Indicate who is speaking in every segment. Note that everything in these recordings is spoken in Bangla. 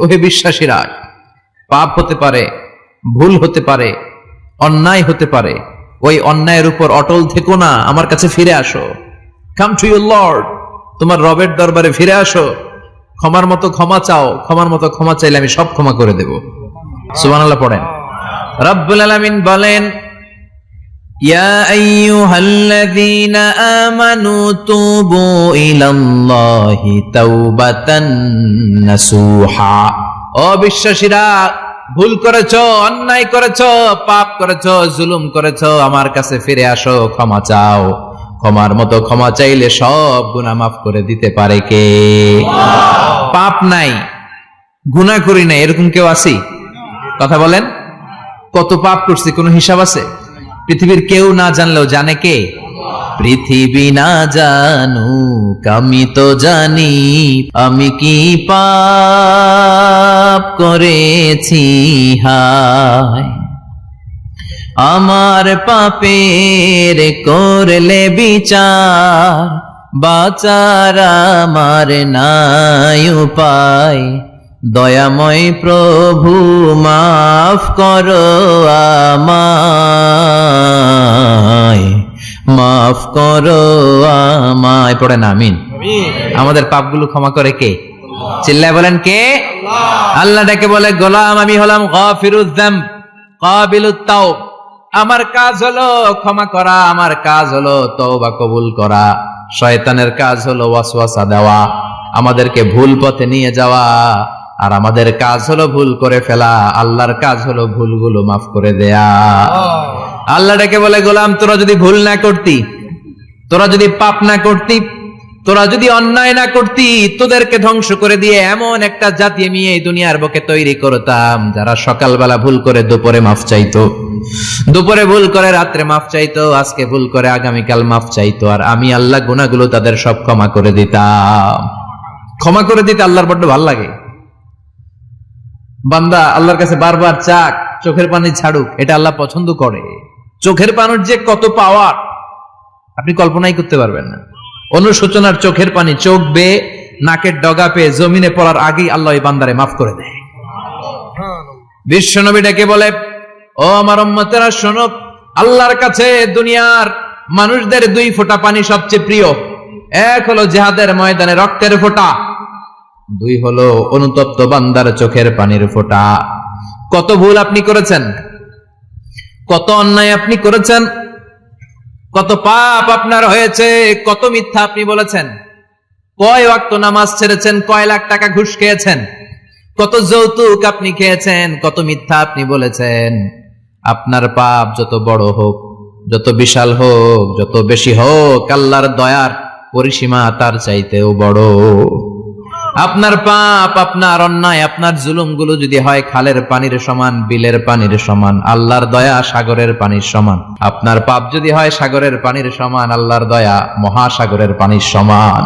Speaker 1: ওহে বিশ্বাসীরা, পাপ হতে পারে, ভুল হতে পারে, অন্যায় হতে পারে, ওই অন্যায়ের উপর অটল থেকো না, আমার কাছে ফিরে আসো। কাম টু ইউর লর্ড, তোমার রবের দরবারে ফিরে আসো, ক্ষমার মতো ক্ষমা চাও, ক্ষমার মতো ক্ষমা চাইলে আমি সব ক্ষমা করে দেব। সুবহানাল্লাহ পড়েন। রব্বুল আলামিন বলেন, ইয়া আইয়ুহাল্লাযীনা আমানু তুবু ইলাল্লাহি তাওবাতান নাসুহা। ও বিশ্বাসীরা, ভুল করেছো, অন্যায় করেছো, পাপ করেছো, জুলুম করেছো, আমার কাছে ফিরে আসো, ক্ষমা চাও। ক্ষমার মতো ক্ষমা চাইলে সব গুনাহ মাফ করে দিতে পারে কে? পাপ নাই, গুনাহ করি নাই, এরকম কেউ আছে? কথা বলেন। কত পাপ করছি কোনো হিসাব আছে? পৃথিবীর কেউ না জানলেও জানে কে? পৃথিবী না জানুক আমি তো জানি, আমি কি পাপ করেছি হায়। আমার পাপের করলে বিচার, বাঁচার আমার নাই উপায়। দয়াময় প্রভু মাফ করো আমায়, মাফ করো আমায়। পড়েন আমিন। আমাদের পাপগুলো ক্ষমা করে কে? চিল্লায় বলেন কে? আল্লাহ ডেকে বলে, গোলাম আমি হলাম গাফিরুয যামব কাবিলুত তাওব। আমার কাজ হলো ক্ষমা করা, আমার কাজ হলো তওবা কবুল করা। শয়তানের কাজ হলো ওয়াসওয়াসা দেওয়া, আমাদেরকে ভুল পথে নিয়ে যাওয়া। আর আমাদের কাজ হলো ভুল করে ফেলা, আল্লাহর কাজ হলো ভুলগুলো মাফ করে দেয়া। আল্লাহ ডেকে বলে, গোলাম তোরা যদি ভুল না করতি, তোরা যদি পাপ না করতি, তোরা যদি অন্যায় না করতি, তোদেরকে ধ্বংস করে দিয়ে এমন একটা জাতি আমি এই দুনিয়ার বুকে তৈরি করতাম, যারা সকালবেলা ভুল করে দুপুরে মাফ চাইতো, দুপুরে ভুল করে রাত্রে মাফ চাইতো, আজকে ভুল করে আগামীকাল মাফ চাইতো। আর আমি আল্লাহ গুনাহগুলো তাদের সব ক্ষমা করে দিতাম। ক্ষমা করে দিতে আল্লাহর বড্ড ভালো লাগে। বান্দা আল্লাহর কাছে বারবার চাক, চোখের পানি ছাড়ুক, এটা আল্লাহ পছন্দ করে। চোখের পানির যে কত পাওয়ার আপনি কল্পনাই করতে পারবেন না। অনুশোচনার চোখের পানি চোখ বেয়ে নাকের ডগা পেয়ে জমিনে পড়ার আগেই আল্লাহ এই বান্দারে মাফ করে দেয়। বিশ্বনবী ডেকে বলে, ও আমার উম্মতেরা শোনো, আল্লাহর কাছে দুনিয়ার মানুষদের দুই ফোঁটা পানি সবচেয়ে প্রিয়। এক হলো জিহাদের ময়দানে রক্তের ফোঁটা, দুই হলো অনুতপ্ত বান্দার চোখের পানির ফোঁটা। কত ভুল আপনি করেছেন, কত অন্যায় আপনি করেছেন, কত পাপ আপনার হয়েছে, কত মিথ্যা আপনি বলেছেন, কয় ওয়াক্ত নামাজ ছেড়েছেন, কয় লাখ টাকা ঘুষ খেয়েছেন, কত যৌতুক আপনি খেয়েছেন, কত মিথ্যা আপনি বলেছেন। আপনার পাপ যত বড় হোক, যত বিশাল হোক, যত বেশি হোক, আল্লাহর দয়ার পরিসীমা তার চাইতেও বড়। আপনার পাপ, আপনার অন্যায়, আপনার জুলুমগুলো যদি হয় খালের পানির সমান, বিলের পানির সমান, আল্লাহর দয়া সাগরের পানির সমান। আপনার পাপ যদি হয় সাগরের পানির সমান, আল্লাহর দয়া মহাসাগরের পানির সমান।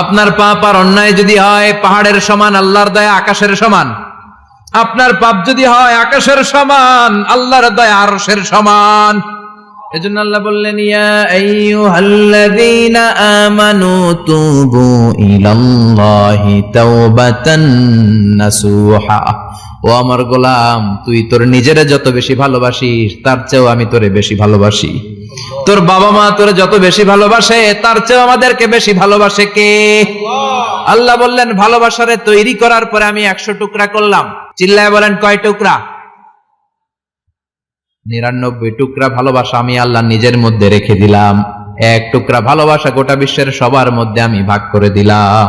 Speaker 1: আপনার পাপ আর অন্যায় যদি হয় পাহাড়ের সমান, আল্লাহর দয়া আকাশের সমান। আপনার পাপ যদি হয় আকাশের সমান, আল্লাহর দয়া আরশের সমান। এজন্য আল্লাহ বললেন, ইয়া আইয়ুহাল্লাযীনা আমানু তুবু ইলাল্লাহি তাওবাতান নাসুহা। ও আমার গোলাম, তুই তোর নিজেরে যত বেশি ভালোবাসিস, তার চেয়েও আমি তোরে বেশি ভালোবাসি। তোর বাবা মা তোরে যত বেশি ভালোবাসে, তার চেয়েও আমাদেরকে বেশি ভালোবাসে কে? আল্লাহ বললেন, ভালোবাসারে তৈরি করার পরে আমি 100 টুকরা করলাম। চিল্লায় বলেন, কয় টুকরা? 99 টুকরা ভালোবাসা আমি আল্লাহ নিজের মধ্যে রেখে দিলাম। 1 টুকরা ভালোবাসা গোটা বিশ্বের সবার মধ্যে আমি ভাগ করে দিলাম।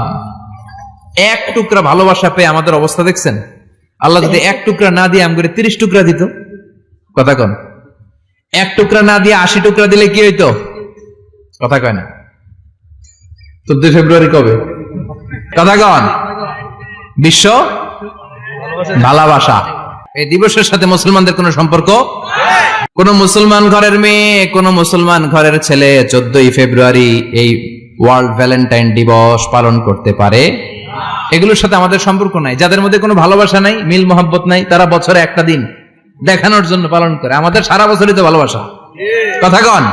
Speaker 1: 1 টুকরা ভালোবাসা পেয়ে আমাদের অবস্থা দেখছেন? আল্লাহ যদি 1 টুকরা না দিয়ে আমাদের 30 টুকরা দিত, কথা কন। 1 টুকরা না দিয়ে 80 টুকরা দিলে কি হইতো? কথা কয় না। 14 ফেব্রুয়ারি কবে? কথা কন। বিশ্ব ভালোবাসা এই দিবসের সাথে মুসলমানদের কোন সম্পর্ক? কোন মুসলমান ঘরের মেয়ে, কোন মুসলমান ঘরের ছেলে 14 ফেব্রুয়ারি এই ওয়ার্ল্ড ভ্যালেন্টাইন দিবস পালন করতে পারে? এগুলোর সাথে আমাদের সম্পর্ক নাই। যাদের মধ্যে কোনো ভালোবাসা নাই, মিল মোহাব্বত নাই, তারা বছরে একটা দিন দেখানোর জন্য পালন করে। আমাদের সারা বছরই তো ভালোবাসা। কথা কন।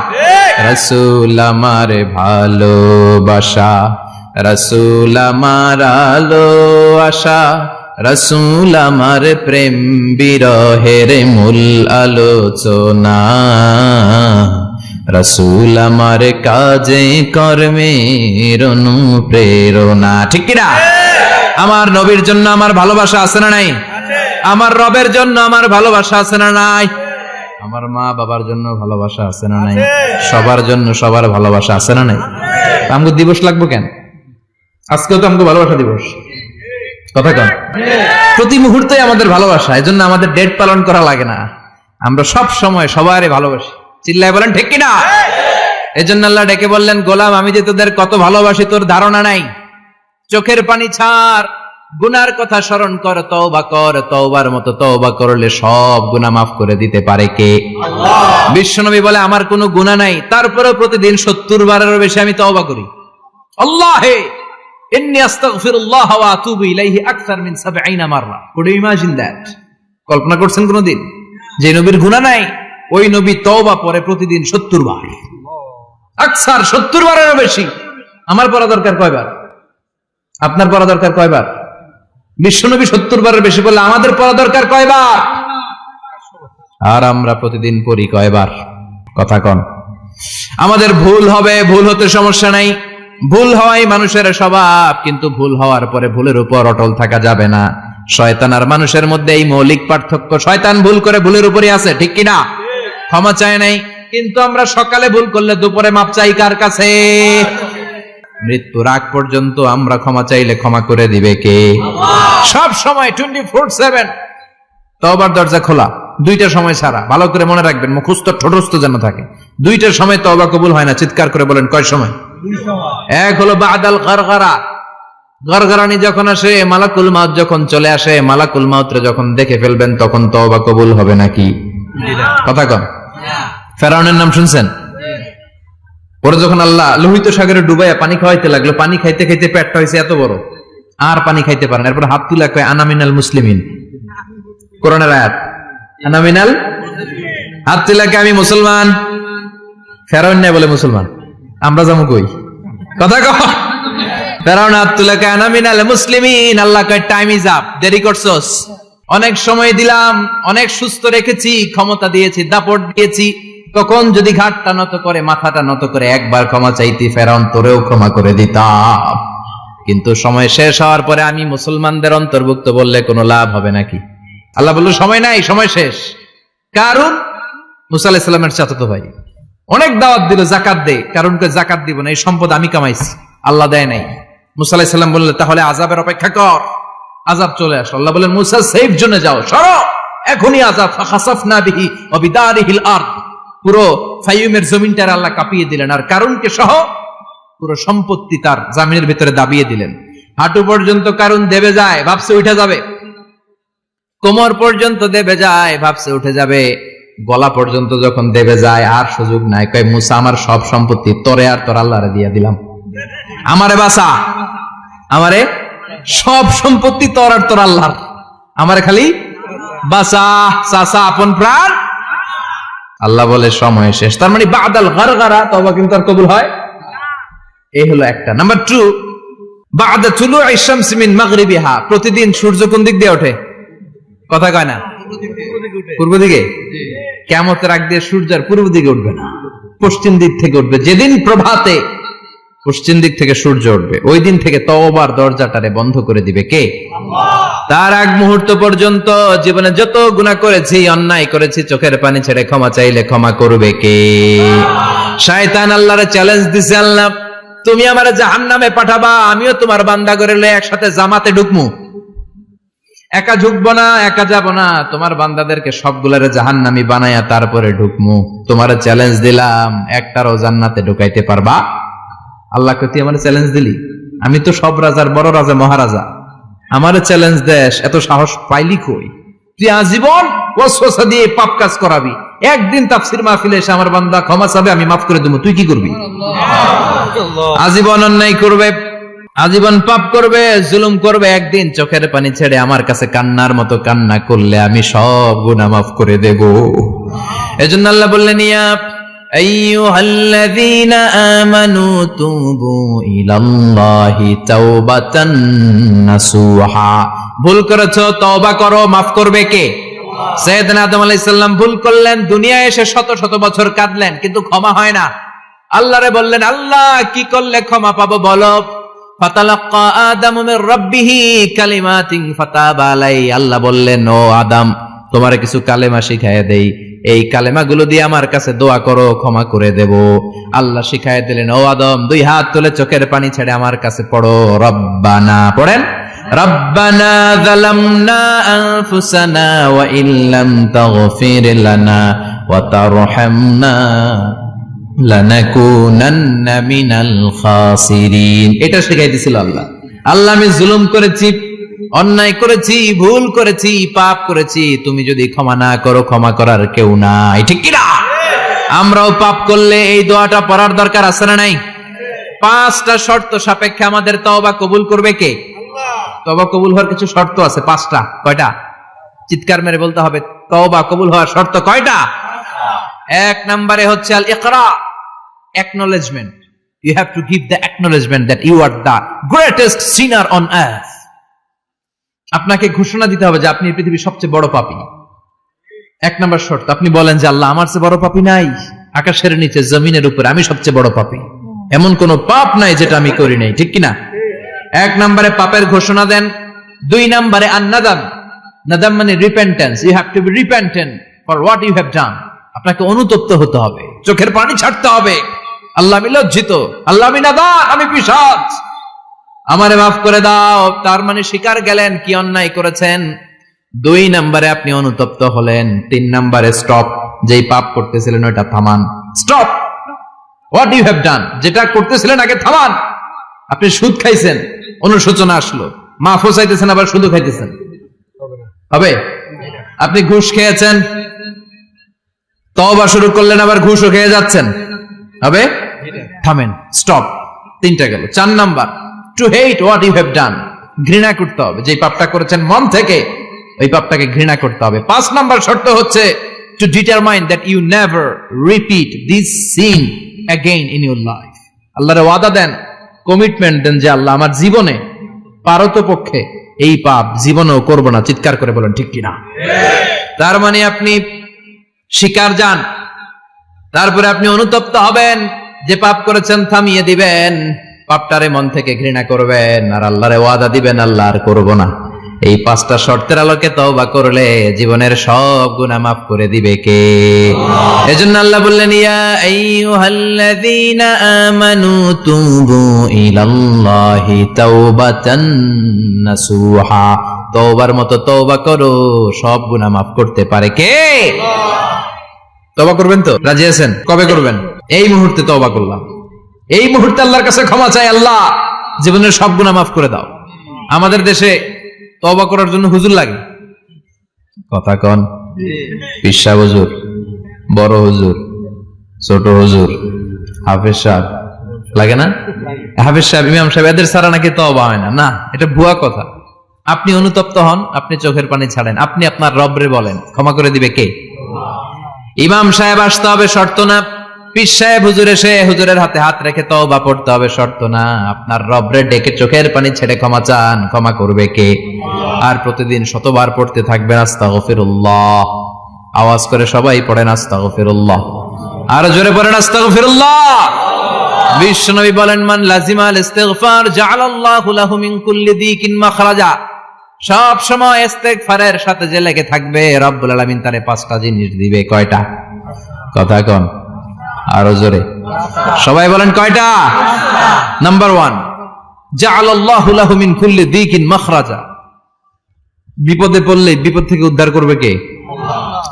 Speaker 1: রাসূল আমার ভালোবাসা, রাসূল আমার আলো আশা, রাসূল আমার প্রেম বিরহের মূল আলোচনা, রাসূল আমার কাজে কর্মের অনুপ্রেরণা। ঠিক কিনা? আমার নবীর জন্য আমার ভালোবাসা আছে না নাই? আমার রবের জন্য আমার ভালোবাসা আছে না নাই? আমার মা বাবার জন্য ভালোবাসা আছে না নাই? সবার জন্য সবার ভালোবাসা আছে না নাই? আমগো দিবস লাগবো কেন? আজকেও তো আমগো ভালোবাসা দিবস, কথা কন। প্রতি মুহূর্তে আমাদের ভালোবাসা, এজন্য আমাদের ডেট পালন করা লাগে না। আমরা সব সময় সবারই ভালোবাসি। চিল্লায় বলেন ঠিক কিনা? এজন্য আল্লাহ ডেকে বললেন, গোলাম আমি যে তোদের কত ভালোবাসি তোর ধারণা নাই। চোখের পানি ছাড়, গুনার কথা স্মরণ কর, তওবা কর। তওবার মতো তওবা করলে সব গুনাহ মাফ করে দিতে পারে কে? আল্লাহ। বিশ্বনবী বলে আমার কোনো গুনাহ নাই, তারপরেও প্রতিদিন 70 বারেরও বেশি আমি তওবা করি। আল্লাহে ইন্নী আস্তাগফিরুল্লাহ ওয়া আতুবু ইলাইহি আকসার মিন 70 মাররা। Could you imagine that? কল্পনা করছেন কোনদিন যে নবীর গুনাহ নাই ওই নবী তওবা পড়ে প্রতিদিন 70 বার, আকসার 70 বারেরও বেশি। আমার পড়া দরকার কয়বার? আপনার পড়া দরকার কয়বার? বিশ্বনবী 70 বারের বেশি বললে আমাদের পড়া দরকার কয়বার? আর আমরা প্রতিদিন পড়ি কয়বার? কথা কন। আমাদের ভুল হবে, ভুল হতে সমস্যা নাই, ভুল হওয়াই মানুষের স্বভাব, কিন্তু ভুল হওয়ার পরে ভুলের উপর অটল থাকা যাবে না। শয়তান আর মানুষের মধ্যে এই মৌলিক পার্থক্য। শয়তান ভুল করে ভুলের উপরই আছে, ঠিক কিনা? ক্ষমা চায় নাই, কিন্তু আমরা সকালে ভুল করলে দুপুরে মাপ চাই কার কাছে? মৃত্যুর আগ পর্যন্ত আমরা ক্ষমা চাইলে ক্ষমা করে দিবে কে? সব সময় 24/7 তওবার দরজা খোলা, দুইটা সময় ছাড়া। ভালো করে মনে রাখবেন, মুখস্থ ঠোঁটস্থ যেন থাকে। দুইটার সময় তওবা কবুল হয় না। চিৎকার করে বলেন কয় সময়? এক হলো বাদাল গারগারা, গারগারানি যখন আসে, মালাকুল মাউত যখন চলে আসে, মালাকুল মাউতরে যখন দেখে ফেলবেন তখন তওবা কবুল হবে নাকি? কথা কন। ফেরাউনের নাম শুনছেন? পরে যখন আল্লাহ লোহিত সাগরে ডুবাইয়া পানি খাওয়াইতে লাগলো, পানি খাইতে খাইতে পেটটা হয়েছে এত বড়, আর পানি খাইতে পারেন। এরপর হাত তুলে কয় আনা মিনাল মুসলিমিন। কোরআনের আয়াত, আনা মিনাল, হাত তুলে কয় আমি মুসলমান। ফেরাউন নাই বলে মুসলমান, আমরা যাবো কই? কথা কও। ফেরাউন হাত তুলে কয় আনা মিনাল মুসলিমিন। আল্লাহ কয় টাইম ইজ আপ, দেরি করছস। অনেক সময় দিলাম, অনেক সুস্থ রেখেছি, ক্ষমতা দিয়েছি, দাপট দিয়েছি, তখন যদি ঘাটটা নত করে, মাথাটা নত করে একবার ক্ষমা চাইতি, ফেরাউন তোরেও ক্ষমা করে দিতাম। কিন্তু সময় শেষ হওয়ার পরে আমি মুসলমানদের অন্তর্ভুক্ত বললে কোনো লাভ হবে নাকি? আল্লাহ বলল সময় নাই, সময় শেষ। কারণ মুসা আলাইহিস সালামের চাচাতো ভাই অনেক দাওয়াত দিল, জাকাত দে। কারণকে জাকাত দিব না, এই সম্পদ আমি কামাইছি, আল্লাহ দেয় নাই। মুসা আলাইহিস সালাম বললেন তাহলে আযাবের অপেক্ষা কর। আযাব চলে আসলো। আল্লাহ বলেন মুসা সেফ জোনে যাও, সরো, এখনই আযাব। ফাখাসাফনা বিহি ওয়া বিদারিহিল আরদ, পুরো ফাইয়ুমের জমিনটার আল্লাহ কাঁপিয়ে দিলেন, আর কারুনকে সহ পুরো সম্পত্তি তার জামিনের ভিতরে দাবিয়ে দিলেন। হাঁটু পর্যন্ত কারুন দেবে যায়, ভাবছে উঠে যাবে। কোমর পর্যন্ত দেবে যায়, ভাবছে উঠে যাবে। গলা পর্যন্ত যখন দেবে যায় আর সুযোগ নাই। কয় মুসা আমার সব সম্পত্তি তোরে আর তোর আল্লাহরে দিয়ে দিলাম, আমারে বাঁচা, আমারে সব সম্পত্তি তোর আর তোর আল্লাহর, আমারে খালি বাঁচা, চাচা আপন প্রাণ। আল্লাহ বলে সময় শেষ। তার মানে বাদাল গারগারা তওবা কিন্তু আর কবুল হয়? এই হলো একটা। নাম্বার 2, বাদা তুলুই শামস মিন মাগরিবিহা, প্রতিদিন সূর্য কোন দিক দিয়ে ওঠে? কথা কয় না? পূর্ব দিকে। কিয়ামতের আগ দিয়ে সূর্য আর পূর্ব দিকে উঠবে না, পশ্চিম দিক থেকে উঠবে। যেদিন প্রভাতে পশ্চিম দিক থেকে সূর্য উঠবে, ওই দিন থেকে তওবার দরজাটারে বন্ধ করে দিবে কে? আল্লাহ। তার আগ মুহূর্ত পর্যন্ত জীবনে যত গুনাহ করেছি, অন্যায় করেছি, চোখের পানি ছেড়ে ক্ষমা চাইলে ক্ষমা করবে কে? শয়তান আল্লাহরে চ্যালেঞ্জ দিছে, আল্লাহ তুমি আমারে জাহান্নামে পাঠাবা, আমিও তোমার বান্দা করে লয়ে একসাথে জামাতে ঢুকমু। একা ঢুকবো না, একা যাব না, তোমার বান্দাদেরকে সবগুলারে জাহান্নামী বানায়া তারপরে ঢুকমু। তোমার চ্যালেঞ্জ দিলাম, একটারও জান্নাতে ঢুকাইতে পারবা? আল্লাহকে তুই আমার চ্যালেঞ্জ দিলি? আমি তো সব রাজার বড় রাজা, মহারাজা, আমার চ্যালেঞ্জ দেশ, এত সাহস পাইলি কই? তুই আজীবন ওয়াসওয়াসা দিয়ে পাপ কাজ করাবি, একদিন তাফসীর মাহফিলে এসে আমার বান্দা ক্ষমা চাবে, আমি মাফ করে দেব, তুই কি করবি? আজীবন অন্যায় করবে, আজীবন পাপ করবে, জুলুম করবে, একদিন চোখের পানি ছেড়ে আমার কাছে কান্নার মতো কান্না করলে আমি সব গুনাহ মাফ করে দেব। এজন্য আল্লাহ বললেন ইয়া আইয়ুহাল্লাযীনা আমানু তুবু ইলাল্লাহি তাওবাতান নাসুহা, ভুল করেছো, তওবা করো, মাফ করবে কে? সাইয়েদনা আদম আলাইহিস সালাম ভুল করলেন, দুনিয়ায় এসে শত শত বছর কাঁদলেন, কিন্তু ক্ষমা হয় না। আল্লাহরে বললেন, আল্লাহ কি করলে ক্ষমা পাবো বলো? ফাতালাক্কা আদামু মির রাব্বিহি কালিমাতিন ফাতাবা আলাইহি। আল্লাহ বললেন, ও আদম, তোমারে কিছু কালেমা শিখাইয়া দেই, এই কালেমাগুলো দিয়ে আমার কাছে দোয়া করো, ক্ষমা করে দেব। আল্লাহ শিখাইয়া দিলেন, ও আদম, দুই হাত তুলে চোখের পানি ছেড়ে আমার কাছে পড়ো, রব্বানা, পড়েন, রব্বানা যালামনা আনফুসানা ওয়া ইল্লাম তাগফির লানা ওয়া তারহামনা লানাকুনান্না মিনাল খাসিরিন। এটা শিখাই দিয়েছিল আল্লাহ। আল্লাহ, আমি জুলুম করেছি, অন্যায় করেছি, ভুল করেছি, পাপ করেছি, তুমি যদি ক্ষমা না করো, ক্ষমা করার কেউ নাই, ঠিক কি না? আমরাও পাপ করলে এই দোয়াটা পড়ার দরকার আছে না নাই? 5টা শর্ত সাপেক্ষে আমাদের তওবা কবুল করবে কে? তওবা কবুল হওয়ার কিছু শর্ত আছে, 5টা। কয়টা? চিৎকার মেরে বলতে হবে, তওবা কবুল হওয়ার শর্ত কয়টা? 1 নম্বরে হচ্ছে আল ইকরা, acknowledgement. You have to give the acknowledgement that you are the greatest sinner on earth. আপনাকে ঘোষণা দিতে হবে যে আপনি পৃথিবীর সবচেয়ে বড় পাপী। 1 নম্বর শর্ত, আপনি বলেন যে আল্লাহ, আমার চেয়ে বড় পাপী নাই, আকাশের নিচে জমিনের উপরে আমি সবচেয়ে বড় পাপী, এমন কোন পাপ নাই যেটা আমি করি নাই, ঠিক কিনা? 1 নম্বরে পাপের ঘোষণা দেন। 2 নম্বরে আন-নাদাম, নাদাম মানে repentance. You have to be repentant for what you have done. আপনাকে অনুতপ্ত হতে হবে, চোখের পানি ছাড়তে হবে, আল্লাহ আমি লজ্জিত, আল্লাহ আমি নাদান, আমি পিশাচ, আমারে মাফ করে দাও। তার মানে স্বীকার গেলেন কি অন্যায় করেছেন। 2 নম্বরে আপনি অনুতপ্ত হলেন। 3 নম্বরে স্টপ, যেই পাপ করতেছিলেন ওটা থামান, stop, what you have done, যেটা করতেছিলেন আগে থামান। আপনি সুদ খাইছেন, অনুশোচনা আসলো, মাফও চাইতেছেন, আবার সুদও খাইতেছেন, হবে? আপনি ঘুষ খেয়েছেন, তওবা শুরু করলেন, আবার ঘুষও খেয়ে যাচ্ছেন, হবে? থামেন, স্টপ। 3টা গেল। 4 number, to hate what you have done, ঘৃণা করতে হবে, যে পাপটা করেছেন মন থেকে ওই পাপটাকে ঘৃণা করতে হবে। 5 নাম্বার শর্ত হচ্ছে to determine that you never repeat this sin again in your life. আল্লাহর ওয়াদা দেন, কমিটমেন্ট দেন যে আল্লাহ, আমার জীবনে পারতপক্ষে এই পাপ জীবনেও করব না। চিৎকার করে বলেন, ঠিক কিনা? তার মানে আপনি শিকার যান, তারপরে আপনি অনুতপ্ত হবেন, যে পাপ করেছেন থামিয়ে দিবেন, পাপটারে মন থেকে ঘৃণা করবেন, আর আল্লাহরে ওয়াদা দিবেন, আল্লাহ আর করব না। এই 5টা শর্তের আলোকে তওবা করলে জীবনের সব গুনাহ মাফ করে দিবে কে? এজন্য আল্লাহ বললেন, ইয়া আইয়ুহাল্লাযীনা আমানু তুবু ইলাল্লাহি তাওবাতান নাসুহা। তওবার মতো তওবা করো, সব গুনাহ মাফ করতে পারে কে? তওবা করবেন তো? রাজি আছেন? কবে করবেন? এই মুহূর্তে তওবা করলাম, এই মুহূর্তে আল্লাহর কাছে ক্ষমা চাই, আল্লাহ জীবনের সব গুনাহ মাফ করে দাও। আমাদের দেশে তওবা করার জন্য হুজুর লাগে, কথা কন? পীর সাহেব হুজুর, বড় হুজুর, ছোট হুজুর, হাফেজ সাহেব লাগে না? হাফেজ সাহেব, ইমাম সাহেব, এদের ছাড়া নাকি তওবা হয় না। না, এটা ভুয়া কথা। আপনি অনুতপ্ত হন, আপনি চোখের পানি ছাড়েন, আপনি আপনার রবরে বলেন, ক্ষমা করে দিবে কে? ইমাম সাহেব আসতে হবে, শর্ত না। পীর সাহেব হুজুর এসে হুজুরের হাতে হাত রেখে তওবা পড়তে হবে, শর্ত না। আপনার রবরে ডেকে চোখের পানি ছেড়ে ক্ষমা চান, ক্ষমা করবে কে? আর প্রতিদিন শতবার পড়তে থাকবেন আস্তাগফিরুল্লাহ। আওয়াজ করে সবাই পড়েন আস্তাগফিরুল্লাহ, আর জোরে পড়েন আস্তাগফিরুল্লাহ। বিশ্বনবী বলেন, মান লাজিমাল ইস্তিগফার জাআলাল্লাহু লাহু মিন কুল্লি দিকিন মাখরাজা। সব সময় ইস্তিগফারের সাথে যে লেগে থাকবে, রব্বুল আলামিন তারে 5টা জিনিস দিবে। কয়টা? কথা কন, আরো জোরে সবাই বলেন, কয়টা? নাম্বার 1, জাআলাল্লাহু লাহু মিন কুল্লি দিকিন মাখরাজা। বিপদে পড়লে বিপদ থেকে উদ্ধার করবে কে?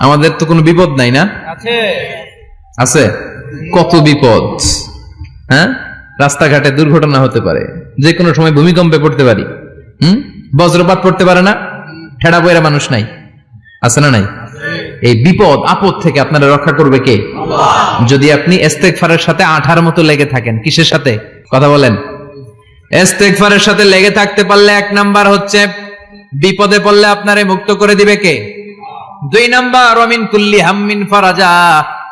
Speaker 1: আমাদের তো কোনো বিপদ নাই না? আছে। কত বিপদ, হ্যাঁ? রাস্তাঘাটে দুর্ঘটনা হতে পারে, যে কোনো সময় ভূমিকম্পে পড়তে পারি, বজ্রপাত পড়তে পারে না, ঠেড়া বইরা মানুষ নাই, আছে না নাই? এই বিপদ আপদ থেকে আপনারা রক্ষা করবে কে? যদি আপনি ইস্তেগফারের সাথে আঠার মতো লেগে থাকেন। কিসের সাথে? কথা বলেন। ইস্তেগফারের সাথে লেগে থাকতে পারলে 1 নাম্বার হচ্ছে বিপদে পড়লে আপনারে মুক্ত করে দিবে কে? 2 নাম্বার, ওমিন কুল্লি হাম্মিন ফারাজা।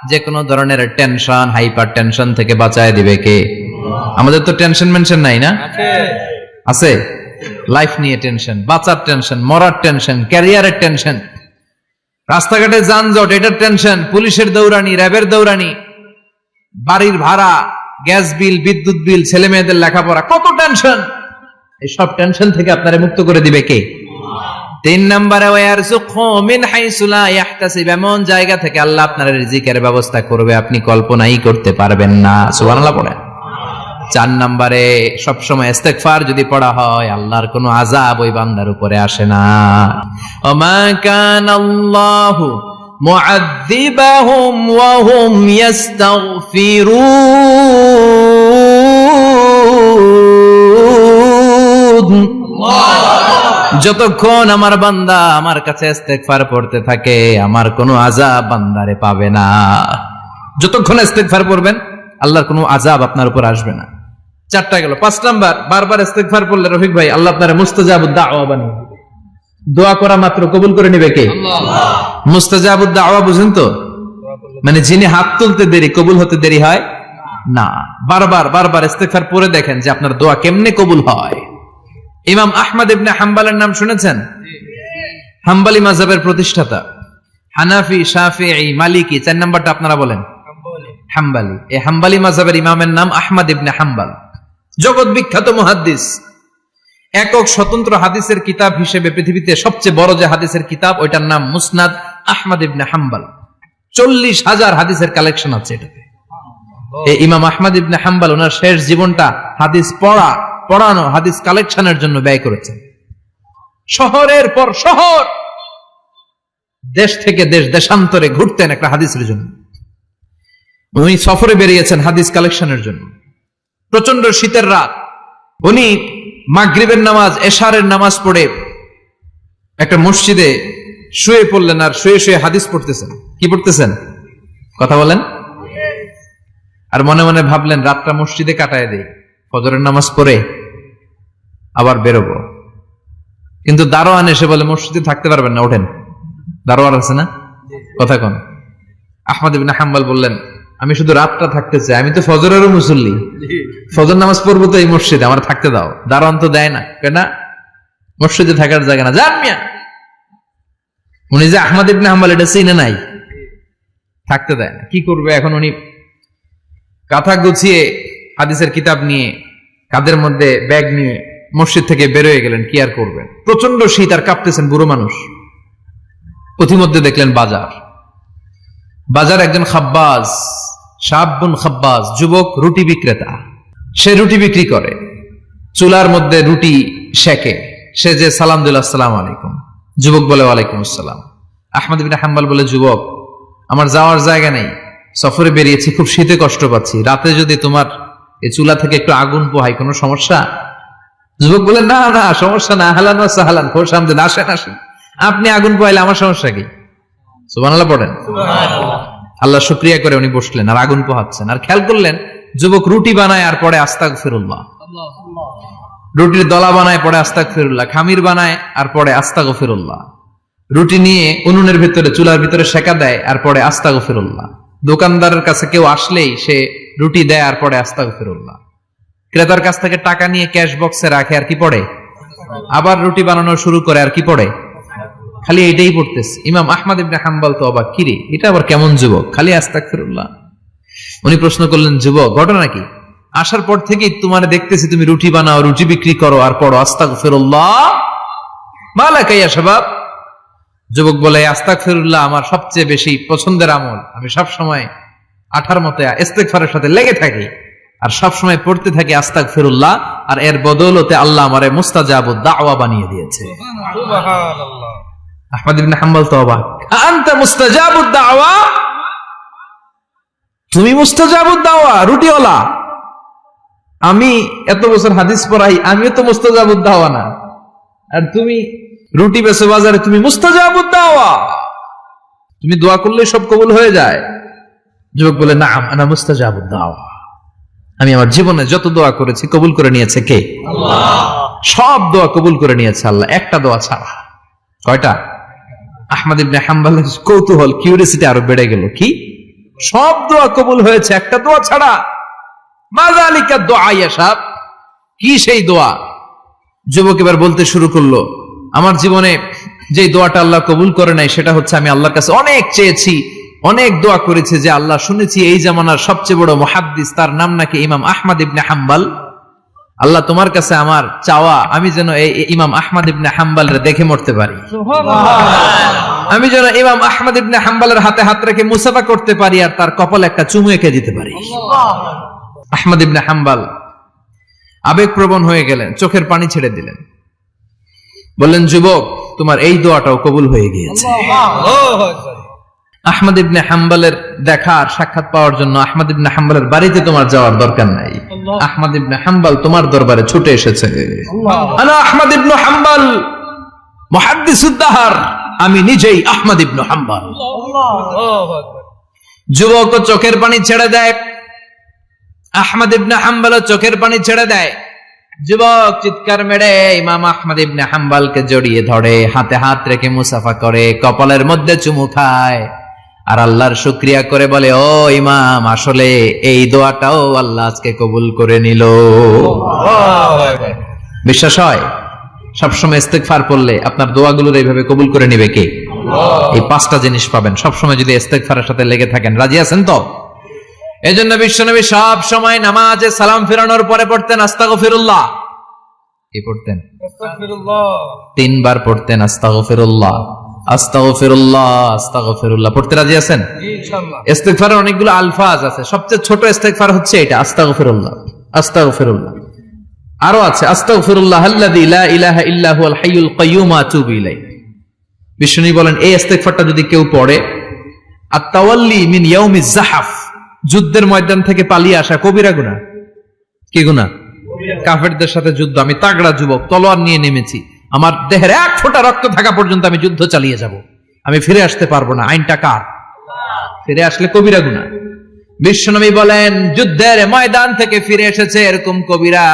Speaker 1: যে কোনো ধরনের টেনশন, হাইপার টেনশন থেকে বাঁচায় দিবে কে? আমাদের তো টেনশন মেনশন নাই না? আছে। লাইফ নিয়ে টেনশন, বাঁচার টেনশন, মরার টেনশন, ক্যারিয়ারের টেনশন, রাস্তাঘাটে যানজট এটার টেনশন, পুলিশের দৌড়ানি, র্যাবের দৌড়ানি, বাড়ির ভাড়া, গ্যাস বিল, বিদ্যুৎ বিল, ছেলে মেয়েদের লেখাপড়া, কত টেনশন। এই সব টেনশন থেকে আপনারে মুক্ত করে দিবে কে? 3 নম্বরে ওয়ারযুকহু মিন হাইসু লা ইয়াহতাসিব, এমন জায়গা থেকে আল্লাহ আপনার রিজিকের ব্যবস্থা করবে আপনি কল্পনাই করতে পারবেন না। সুবহানাল্লাহ পড়েন। 4 নম্বরে সবসময় ইস্তেগফার যদি পড়া হয় আল্লাহর কোনো আযাব ওই বান্দার উপরে আসে না। ওমা কানাল্লাহু মুআযযিবাহুম ওয়া হুম ইস্তাগফিরুন। যতক্ষণ আমার বান্দা আমার কাছে ইস্তেগফার পড়তে থাকে আমার কোনো আযাব বান্দারে পাবে না। যতক্ষণ ইস্তেগফার পড়বেন আল্লাহর কোনো আযাব আপনার উপর আসবে না। 4টা গেল। 5 নাম্বার, বারবার ইস্তেগফার পড়লে রফিক ভাই আল্লাহ আপনার মুস্তাজাবুদ দাওয়া বানিয়ে দিবে। দোয়া করা মাত্র কবুল করে নেবে কে? আল্লাহ। মুস্তাজাবুদ দাওয়া বুঝেন তো? মানে যিনি হাত তুলতে দেরি কবুল হতে দেরি হয় না। বারবার ইস্তেগফার পড়ে দেখেন যে আপনার দোয়া কেমনে কবুল হয়। ইমাম আহমদ ইবনে হাম্বলের নাম শুনেছেন? হাম্বলি মাযহাবের প্রতিষ্ঠাতা, হানাফি, শাফিঈ, মালিকি। 4 নাম্বারটা আপনারা বলেন হাম্বলি। এই হাম্বলি মাযহাবের ইমামের নাম আহমদ ইবনে হাম্বল, জগৎ বিখ্যাত মুহাদ্দিস। একক স্বতন্ত্র হাদিসের কিতাব হিসেবে পৃথিবীতে সবচেয়ে বড় যে হাদিসের কিতাব ওইটার নাম মুসনাদ আহমদ ইবনে হাম্বল। 40,000 হাদিসের কালেকশন আছে এটাতে। এই ইমাম আহমদ ইবনে হাম্বল ওনার শেষ জীবনটা হাদিস পড়ানো, হাদিস কালেকশনের জন্য ব্যয় করেছেন। শহরের পর শহর, দেশ থেকে দেশ, দেশান্তরে ঘুরতেন একটা হাদিসের জন্য। উনি সফরে বেরিয়েছেন হাদিস কালেকশনের জন্য। প্রচন্ড শীতের রাত, উনি মাগরিবের নামাজ, এশারের নামাজ পড়ে একটা মসজিদে শুয়ে পড়লেন আর শুয়ে শুয়ে হাদিস পড়তেছেন। কি পড়তেছেন? কথা বলেন। আর মনে মনে ভাবলেন রাতটা মসজিদে কাটায় দেই, ফজরের নামাজ পড়ে আবার বেরোবো। কিন্তু দারোয়ান এসে বলে মসজিদে থাকতে পারবেন না, ওঠেন। দারোয়ান আছে না? কথা কোন? আহমদ ইবনে হাম্বল বললেন আমি শুধু রাতটা থাকতে চাই, আমি তো ফজরেরও মুসল্লি, ফজর নামাজ পড়বো তো এই মসজিদে, আমার থাকতে দাও। দারোয়ান তো দেয় না, কেন? মসজিদে থাকার জায়গা না, যান মিয়া। উনি যে আহমদ ইবনে হাম্বল এটা চিনে নাই, থাকতে দেয় না। কি করবে এখন? উনি কাঁথা গুছিয়ে হাদিসের কিতাব নিয়ে কাঁধের মধ্যে ব্যাগ নিয়ে মসজিদ থেকে বেরোয় গেলেন। কি আর করবেন? প্রচন্ড শীত, আর কাঁপতেছেন, বুড়ো মানুষ। পথিমধ্যে দেখলেন বাজার একজন খাব্বাজ, শাবুন খাব্বাজ, যুবক রুটি বিক্রেতা। সে রুটি বিক্রি করে, চুলার মধ্যে রুটি সেকে। সে যে সালাম দিল আসসালামু আলাইকুম, যুবক বলে ওয়ালাইকুম আসসালাম। আহমদ ইবনে হাম্বল বলে যুবক আমার যাওয়ার জায়গা নেই, সফরে বেরিয়েছি, খুব শীতে কষ্ট পাচ্ছি, রাতে যদি তোমার এই চুলা থেকে একটু আগুন পোহাই কোনো সমস্যা? যুবক বলে না না সমস্যা না, আহলান ওয়া সাহলান, খোশ আমদেদ, আসেন। আপনি আগুন পোহাইলে আমার সমস্যা কি? সুবহানাল্লাহ পড়েন। আল্লাহ শুকরিয়া করে উনি বসলেন আর আগুন পোহাচ্ছেন। আর খেয়াল করলেন যুবক রুটি বানায় আর পরে আস্তাগফিরুল্লাহ, রুটির দলা বানায় পরে আস্তাগফিরুল্লাহ, খামির বানায় আর পরে আস্তাগফিরুল্লাহ, রুটি নিয়ে উনুনের ভিতরে, চুলার ভিতরে সেকা দেয় আর পরে আস্তাগফিরুল্লাহ। দোকানদারের কাছে কেউ আসলেই সে রুটি দেয় আর পরে আস্তাগফিরুল্লাহ। ক্রেতার কাছ থেকে টাকা নিয়ে ক্যাশ বক্সে রাখে আর কি পড়ে? আবার রুটি বানানো শুরু করে আর কি পড়ে? খালি এটাই পড়তেছে। ইমাম আহমদ ইবনে হাম্বল তো অবাক, কিরে এটা আবার কেমন যুবক, খালি আস্তাগফিরুল্লাহ। উনি প্রশ্ন করলেন যুবক ঘটনা কি? আসার পর থেকেই তোমার দেখতেছি তুমি রুটি বানাও, রুটি বিক্রি করো আর পড়ো আস্তাগফিরুল্লাহ, মালাকা ইয়া শাবাব। যুবক বলে আস্তাগফিরুল্লাহ আমার সবচেয়ে বেশি পছন্দের আমল, আমি সব সময় আঠার মতো ইস্তেগফারের সাথে লেগে থাকি আর সব সময় পড়তে থাকি আস্তাগফিরুল্লাহ, আর এর বদৌলতে আল্লাহ আমারে মুস্তাজাবুদ দাওয়া বানিয়ে দিয়েছে। সুবহানাল্লাহ। আহমদ ইবনে হাম্বল তো অবাক, আনতা মুস্তাজাবুদ দাওয়া, তুমি মুস্তাজাবুদ দাওয়া, রুটিওয়ালা। আমি এত বছর হাদিস পড়াই, আমিও তো মুস্তাজাবুদ দাওয়া না, আর তুমি রুটি বেচো বাজারে, তুমি মুস্তাজাবুদ দাওয়া, তুমি দোয়া করলে সব কবুল হয়ে যায়। যুবক বলে নাম আনা মুস্তাজাবুদ দাওয়া, আমি আমার জীবনে যত দোয়া করেছি কবুল করে নিয়েছে কে? আল্লাহ। সব দোয়া কবুল করে নিয়েছে আল্লাহ, একটা দোয়া ছাড়া। কয়টা? আহমদ ইবনে হাম্বলের কৌতূহল, কিউরিয়াসিটি আরো বেড়ে গেল। কি? সব দোয়া কবুল হয়েছে, একটা দোয়া ছাড়া। মাযালিকা দোয়া ইয়া সাহেব, কি সেই দোয়া? যুবক এবার বলতে শুরু করলো, আমার জীবনে যে দোয়াটা আল্লাহ কবুল করে নাই সেটা হচ্ছে আমি আল্লাহর কাছে অনেক চেয়েছি, অনেক দোয়া করেছি যে আল্লাহ, শুনেছি এই জামানার সবচেয়ে বড় মুহাদ্দিস, তার নাম নাকি ইমাম আহমদ ইবনে হাম্বল। আল্লাহ তোমার কাছে আমার চাওয়া, আমি যেন এই ইমাম আহমদ ইবনে হাম্বলের দেখে মরতে পারি, আমি যেন ইমাম আহমদ ইবনে হাম্বলের হাতে হাত রেখে মুসাফা করতে পারি আর তার কপালে একটা চুমু এঁকে দিতে পারি। আহমদ ইবনে হাম্বল আবেগপ্রবণ হয়ে গেলেন, চোখের পানি ছেড়ে দিলেন, বললেন, যুবক, তোমার এই দোয়াটাও কবুল হয়ে গিয়েছে। আহমদ ইবনে হাম্বলের দেখার সাক্ষাৎ পাওয়ার জন্য আহমদ ইবনে হাম্বলের বাড়িতে তোমার যাওয়ার দরকার নাই, আহমদ ইবনে হাম্বল তোমার দরবারে ছুটে এসেছে। আনা আহমদ ইবনে হাম্বল মুহাদ্দিসুদ দাহর, আমি নিজেই আহমদ ইবনে হাম্বল। যুবক চোখের পানি ছেড়ে দেয়, আহমদ ইবনে হাম্বল চোখের পানি ছেড়ে দেয়। যুবক চিৎকার মেরে ইমাম আহমদ ইবনে হাম্বলকে জড়িয়ে ধরে, হাতে হাত রেখে মুসাফা করে, কপালের মধ্যে চুমু খায় আর আল্লাহর শুকরিয়া করে বলে, ও ইমাম, আসলে এই দোয়াটাও আল্লাহ আজকে কবুল করে নিল। বিশ্বাস হয়? সবসময় ইস্তেগফার পড়লে আপনার দোয়াগুলোর এইভাবে কবুল করে নিবে কে? এই পাঁচটা জিনিস পাবেন সবসময় যদি ইস্তেগফারের সাথে লেগে থাকেন। রাজি আছেন তো? এজন্য বিশ্বনবী সব সময় নামাজে সালাম ফেরানোর পরে পড়তেন আস্তাগফিরুল্লাহ। কি পড়তেন? আস্তাগফিরুল্লাহ। 3 বার পড়তেন আস্তাগফিরুল্লাহ, আস্তাগফিরুল্লাহ, আস্তাগফিরুল্লাহ। পড়তে রাজি আছেন? জি ইনশাআল্লাহ। ইস্তেগফারের অনেকগুলো আলফাজ আছে, সবচেয়ে ছোট ইস্তেগফার হচ্ছে এটা, আস্তাগফিরুল্লাহ, আস্তাগফিরুল্লাহ। আরো আছে আস্তাগফিরুল্লাহ আল্লাযী লা ইলাহা ইল্লা হুয়াল হাইয়ুল কাইয়্যুম ওয়া আতুবু ইলাইহি। বিশ্বনবী বলেন, এই ইস্তেগফারটা যদি কেউ পড়ে, আত-তাওয়াল্লি মিন ইয়াউমিজ যাহাফ, যুদ্ধের ময়দান থেকে পালিয়ে আসা কবিরা গুনাহ। কি গুনাহ? কাফেরদের সাথে যুদ্ধ, আমি তাগড়া যুবক, তলোয়ার নিয়ে নেমেছি, আমার দেহের এক ফোঁটা রক্ত থাকা পর্যন্ত আমি যুদ্ধ চালিয়ে যাব, আমি ফিরে আসতে পারবো না, আইনটা কার? ফিরে আসলে কবিরা গুনাহ। বিশ্বনবী বলেন, যুদ্ধের ময়দান থেকে ফিরে এসেছে এরকম কবিরা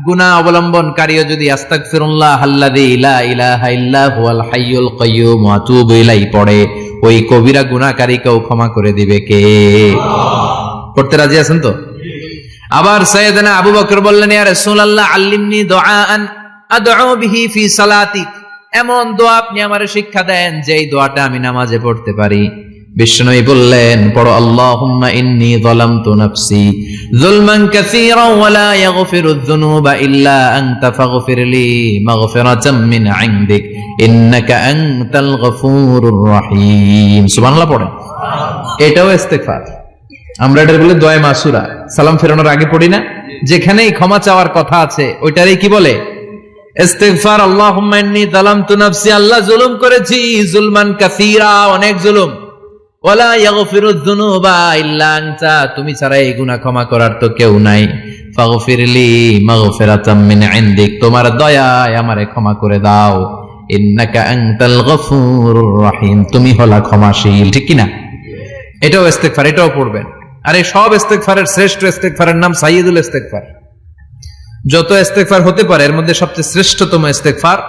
Speaker 1: গুনাহ অবলম্বনকারীও যদি আস্তাগফিরুল্লাহ আল্লাযী লা ইলাহা ইল্লা হুয়াল হাইয়ুল কাইয়্যুম ওয়া আতুবু ইলাইহি পড়ে, ওই কবিরা গুনাহকারীকেও ক্ষমা করে দিবে কে? পড়তে রাজি আছেন তো? আবার সাইয়েদনা আবু বকর বললেন, ইয়া রাসূলুল্লাহ আল্লিমনি দুআআন আদউ বিহি ফি সালাতি, এমন দোয়া আপনি আমারে শিক্ষা দেন যেই দোয়াটা আমি নামাজে পড়তে পারি। বিশ্বনবী বললেন, পড়ো, আল্লাহুম্মা ইন্নী যালামতু নাফসি যুলমান কাসীরান ওয়া লা ইয়াগফিরুয যুনুবা ইল্লা আনতা ফাগফিরলি মাগফিরাতাম মিন ইনদিক ইন্নাকা আনতাল গফুরুর রহিম। সুবহানাল্লাহ পড়েন। এটাও ইস্তেগফার। আমরা এটার বলে দোয়া মাসুরা, সালাম ফেরানোর আগে পড়ি না? যেখানেই ক্ষমা চাওয়ার কথা আছে ওইটারই কি বলে? ইস্তেগফার। আল্লাহুম্মা ইন্নী যালামতু নাফসি, আল্লাহ জুলুম করেছি, যুলমান কাসীরা, অনেক জুলুম, ওয়ালা ইয়াগফিরুয যুনুবা ইল্লা আনতা, তুমি ছাড়া এই গুনাহ ক্ষমা করার তো কেউ নাই, ফাগফিরলি মাগফিরাতাম মিন ইনদিক, তোমার দয়ায় আমারে ক্ষমা করে দাও, ইন্নাকা আনতাল গফুরুর রহিম, তুমি হলা ক্ষমাশীল। ঠিক কি না? এটাও ইস্তেগফার, এটাও পড়বেন। আর এই সব ইস্তেগফারের শ্রেষ্ঠ ইস্তেগফারের নাম সাইয়্যিদুল ইস্তেগফার। যত ইস্তেগফার হতে পারে এর মধ্যে সবচেয়ে শ্রেষ্ঠতম ইস্তেগফার